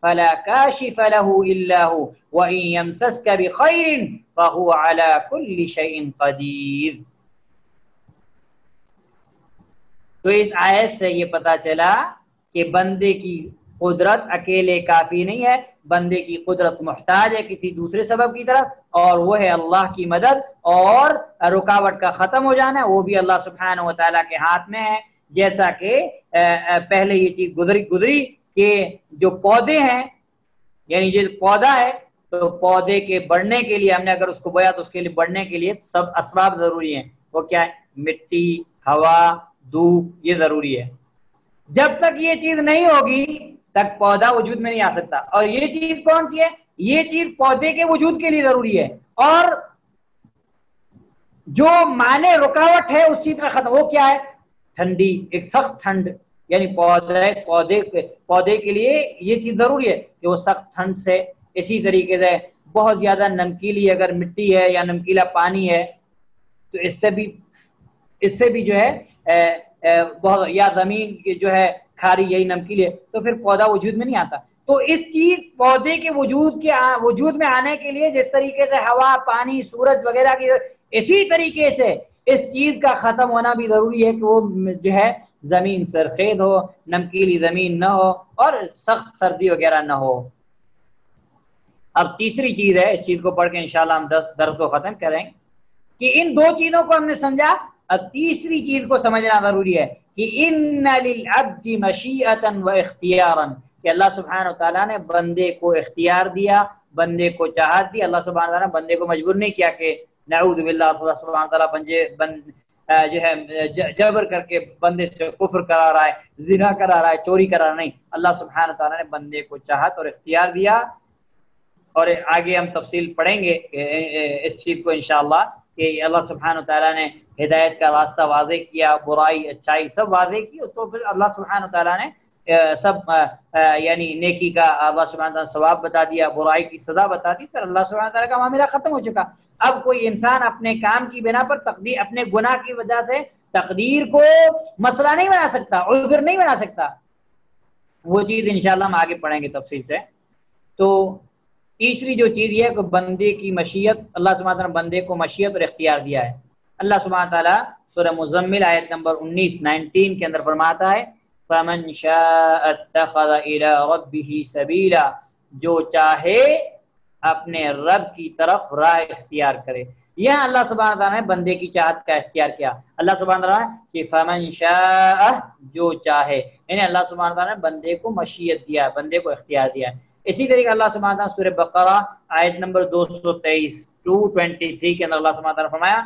فلا کاشف له الا هو وان يمسسك بخير فهو على كل شيء قدير۔ تو اس آیت سے یہ پتہ چلا کہ بندے کی قدرت اکیلے کافی نہیں ہے، بندے کی قدرت محتاج ہے کسی دوسرے سبب کی طرف، اور وہ ہے اللہ کی مدد، اور رکاوٹ کا ختم ہو جانا وہ بھی اللہ سبحانہ و تعالیٰ کے ہاتھ میں ہے۔ جیسا کہ پہلے یہ چیز گزری کہ جو پودے ہیں، یعنی جو پودا ہے تو پودے کے بڑھنے کے لیے ہم نے اگر اس کو بویا تو اس کے لیے بڑھنے کے لیے سب اسباب ضروری ہیں۔ وہ کیا ہے؟ مٹی، ہوا، دھوپ، یہ ضروری ہے۔ جب تک یہ چیز نہیں ہوگی تک پودا وجود میں نہیں آ سکتا۔ اور یہ چیز کون سی ہے؟ یہ چیز پودے کے وجود کے لیے ضروری ہے، اور جو معنی رکاوٹ ہے اس چیز کا ختم، وہ کیا ہے؟ ٹھنڈی، ایک سخت ٹھنڈ، یعنی پودے کے لیے یہ چیز ضروری ہے کہ وہ سخت ٹھنڈ سے، اسی طریقے سے بہت زیادہ نمکیلی اگر مٹی ہے یا نمکیلا پانی ہے تو اس سے بھی جو ہے بہت، یا زمین جو ہے کھاری یہی نمکیلی ہے تو پھر پودا وجود میں نہیں آتا۔ تو اس چیز پودے کے وجود میں آنے کے لیے جس طریقے سے ہوا، پانی، سورج وغیرہ کی، اسی طریقے سے اس چیز کا ختم ہونا بھی ضروری ہے کہ وہ جو ہے زمین سرخیز ہو، نمکیلی زمین نہ ہو، اور سخت سردی وغیرہ نہ ہو۔ اب تیسری چیز ہے، اس چیز کو پڑھ کے انشاءاللہ ہم درس کو ختم کریں کہ ان دو چیزوں کو ہم نے سمجھا، اب تیسری چیز کو سمجھنا ضروری ہے کہ ان للعبد مشیئتا و اختیارا، کہ اللہ سبحانہ وتعالیٰ نے بندے کو اختیار دیا، بندے کو چاہت دی۔ اللہ سبحانہ وتعالیٰ نے بندے کو مجبور نہیں کیا کہ نعوذ باللہ، اللہ سبحانہ وتعالیٰ جو ہے جبر کر کے بندے سے کفر کرا رہا ہے، زنا کرا رہا ہے، چوری کرا رہا ہے، نہیں، اللہ سبحانہ وتعالیٰ نے بندے کو چاہت اور اختیار دیا۔ اور آگے ہم تفصیل پڑھیں گے اس چیز کو انشاءاللہ کہ اللہ سبحانہ وتعالیٰ نے ہدایت کا راستہ واضح کیا، برائی اچھائی سب واضح کی، تو پھر اللہ سبحانہ وتعالیٰ نے سب یعنی نیکی کا اللہ سبحانہ وتعالیٰ ثواب بتا دیا، برائی کی سزا بتا دی، پھر اللہ سبحانہ وتعالیٰ کا معاملہ ختم ہو چکا۔ اب کوئی انسان اپنے کام کی بنا پر تقدیر، اپنے گناہ کی وجہ سے تقدیر کو مسئلہ نہیں بنا سکتا، عذر نہیں بنا سکتا، وہ چیز انشاءاللہ ہم آگے پڑھیں گے تفصیل سے۔ تو تیسری جو چیز یہ ہے کہ بندے کی مشیت، اللہ سبحانہ وتعالیٰ نے بندے کو مشیت اور اختیار دیا ہے۔ اللہ سبحانہ وتعالیٰ سورہ مزمل آیت نمبر 19 کے اندر فرماتا ہے فَمَنْ شَاءَ اتَّخَذَ إِلَىٰ رَبِّهِ سَبِيلًا، جو چاہے اپنے رب کی طرف راہ اختیار کرے۔ یہاں اللہ سبحانہ وتعالیٰ نے بندے کی چاہت کا اختیار کیا۔ اللہ سبحانہ وتعالیٰ کہ فَمَنْ شَاءَ، جو چاہے، یعنی اللہ سبحانہ وتعالیٰ نے بندے کو مشیت دیا، بندے کو اختیار دیا۔ اسی طریقے اللہ سبحانہ وتعالیٰ سورہ بقرہ آیت نمبر 223 کے اندر اللہ سبحانہ وتعالیٰ نے فرمایا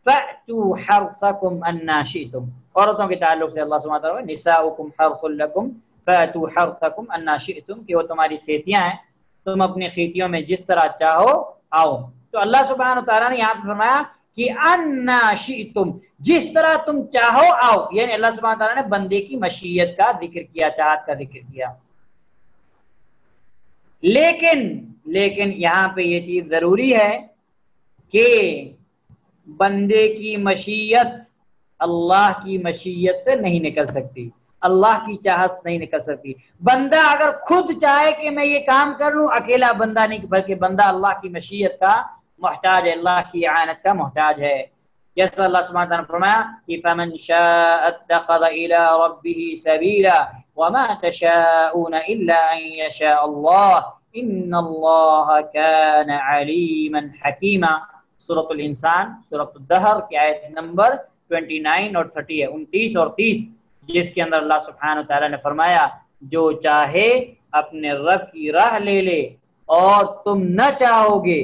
فَأْتُوا حَرْثَكُمْ أَنَّا شِئْتُمْ، عورتوں کے تعلق سے اللہ سبحانہ وتعالیٰ نِسَاؤُكُمْ حَرْثٌ لَكُمْ فَأْتُوا حَرْثَكُمْ أَنَّا شِئْتُمْ، کہ وہ تمہاری کھیتیاں ہیں، تم اپنی کھیتیوں میں جس طرح چاہو آؤ۔ تو اللہ سبحانہ وتعالیٰ نے یہاں پہ فرمایا کہ أَنَّا شِئْتُمْ، جس طرح تم چاہو آؤ، یعنی اللہ سبحانہ وتعالیٰ نے بندے کی مشیت کا ذکر کیا، چاہت کا ذکر کیا۔ لیکن یہاں پہ یہ چیز ضروری ہے کہ بندے کی مشیت اللہ کی مشیت سے نہیں نکل سکتی، اللہ کی چاہت نہیں نکل سکتی۔ بندہ اگر خود چاہے کہ میں یہ کام کر لوں، اکیلا بندہ نہیں، بلکہ بندہ اللہ کی مشیت کا محتاج ہے، اللہ کی اعانت کا محتاج ہے۔ جیسا اللہ سبحانہ وتعالیٰ نے فرمایا کہ فَمَنْ شَاءَ اتَّخَذَ إِلَىٰ رَبِّهِ سَبِيلًا وَمَا تَشَاءُونَ إِلَّا أَن يَشَاءَ اللَّهُ إِنَّ اللَّهَ كَانَ عَلِيمًا حَكِيمًا، سورۃ الانسان، سورۃ الدہر کی آیت نمبر 29 اور 30 ہے، 29 اور 30، جس کے اندر اللہ سبحانہ وتعالیٰ نے فرمایا جو چاہے اپنے رب کی راہ لے لے، اور تم نہ چاہو گے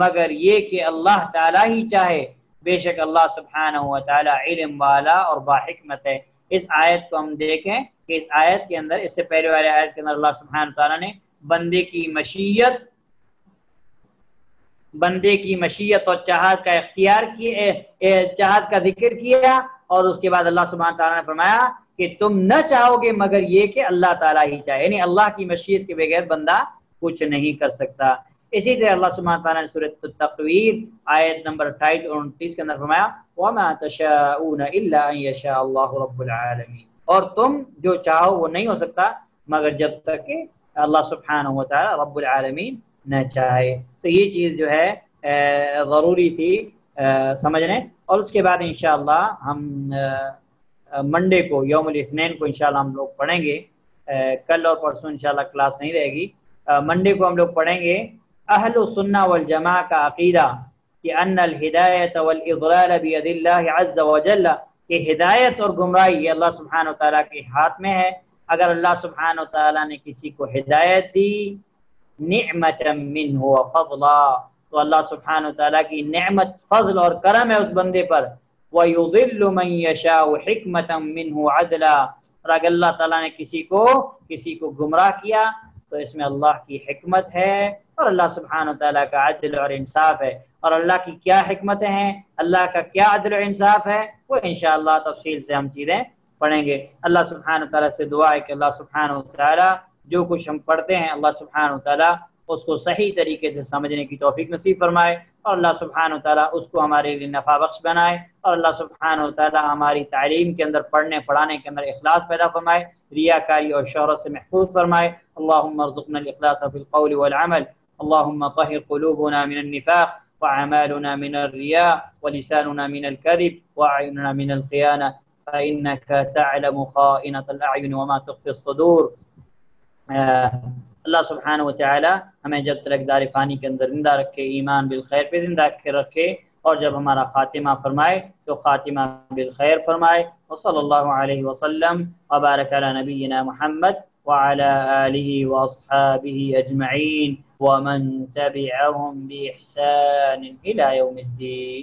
مگر یہ کہ اللہ تعالیٰ ہی چاہے، بے شک اللہ سبحانہ وتعالیٰ علم والا اور باحکمت ہے۔ اس آیت کو ہم دیکھیں کہ اس آیت کے اندر، اس سے پہلے والے آیت کے اندر اللہ سبحانہ وتعالیٰ نے بندے کی مشیت اور چاہت کا اختیار کیا، چاہت کا ذکر کیا، اور اس کے بعد اللہ سبحانہ تعالیٰ نے فرمایا کہ تم نہ چاہو گے مگر یہ کہ اللہ تعالیٰ ہی چاہے، یعنی اللہ کی مشیت کے بغیر بندہ کچھ نہیں کر سکتا۔ اسی طرح اللہ سبحانہ تعالیٰ نے سورۃ التکویر آیت نمبر 28 اور 29 کے اندر فرمایا وَمَا تَشَاءُونَ إِلَّا أَن يَشَاءَ اللَّهُ رَبُّ الْعَالَمِينَ، اور تم جو چاہو وہ نہیں ہو سکتا مگر جب تک کہ اللہ سبحانہ و تعالی رب العالمین نہ چاہے۔ تو یہ چیز جو ہے ضروری تھی سمجھنے۔ اور اس کے بعد انشاءاللہ ہم منڈے کو یوم الاثنین کو انشاءاللہ ہم لوگ پڑھیں گے، کل اور پرسوں انشاءاللہ کلاس نہیں رہے گی، منڈے کو ہم لوگ پڑھیں گے اہل السنہ والجماعہ کا عقیدہ کہ ان الہدایت والاضلال بید اللہ عز وجل، کہ ہدایت اور گمراہی یہ اللہ سبحانہ وتعالیٰ کے ہاتھ میں ہے۔ اگر اللہ سبحانہ وتعالیٰ نے کسی کو ہدایت دی نعمتا منہ وفضلا، تو اللہ سبحانہ وتعالیٰ کی نعمت فضل اور کرم ہے اس بندے پر۔ وَيُضِلُّ مَن يَشَاءُ حِكْمَةً مِّنْهُ عَدْلًا، اور اگر اللہ تعالیٰ نے کسی کو گمراہ کیا تو اس میں اللہ کی حکمت ہے اور اللہ سبحانہ وتعالیٰ کا عدل اور انصاف ہے۔ اور اللہ کی کیا حکمتیں ہیں، اللہ کا کیا عدل و انصاف ہے، وہ انشاءاللہ تفصیل سے ہم چیزیں پڑھیں گے۔ اللہ سبحانہ وتعالیٰ سے دعا ہے کہ اللہ سبحانہ وتعالیٰ جو کچھ ہم پڑھتے ہیں اللہ سبحانہ وتعالیٰ اس کو صحیح طریقے سے سمجھنے کی توفیق نصیب فرمائے، اور اللہ سبحانہ وتعالیٰ اس کو ہمارے لیے نفع بخش بنائے، اور اللہ سبحانہ وتعالیٰ ہماری تعلیم کے اندر پڑھنے پڑھانے کے اندر اخلاص پیدا فرمائے، ریاکاری اور شہرت سے محفوظ فرمائے۔ اللہم ارزقنا الاخلاص فی القول والعمل، اللہم طہر قلوبنا من النفاق وأعمالنا من الرياء ولساننا من الكذب وأعيننا من الخيانة فإنك تعلم خائنة الأعين وما تخفي الصدور۔ اللہ سبحانہ و تعالی ہمیں جب تک دار فانی کے اندر زندہ رکھے، ایمان بالخیر پہ زندہ رکھے، اور جب ہمارا خاتمہ فرمائے تو خاتمہ بالخیر فرمائے۔ وصلی اللہ علیہ وسلم وبارک علی نبینا محمد وعلى آلہ واصحابہ اجمعین ومن تبعهم بإحسان إلى يوم الدين۔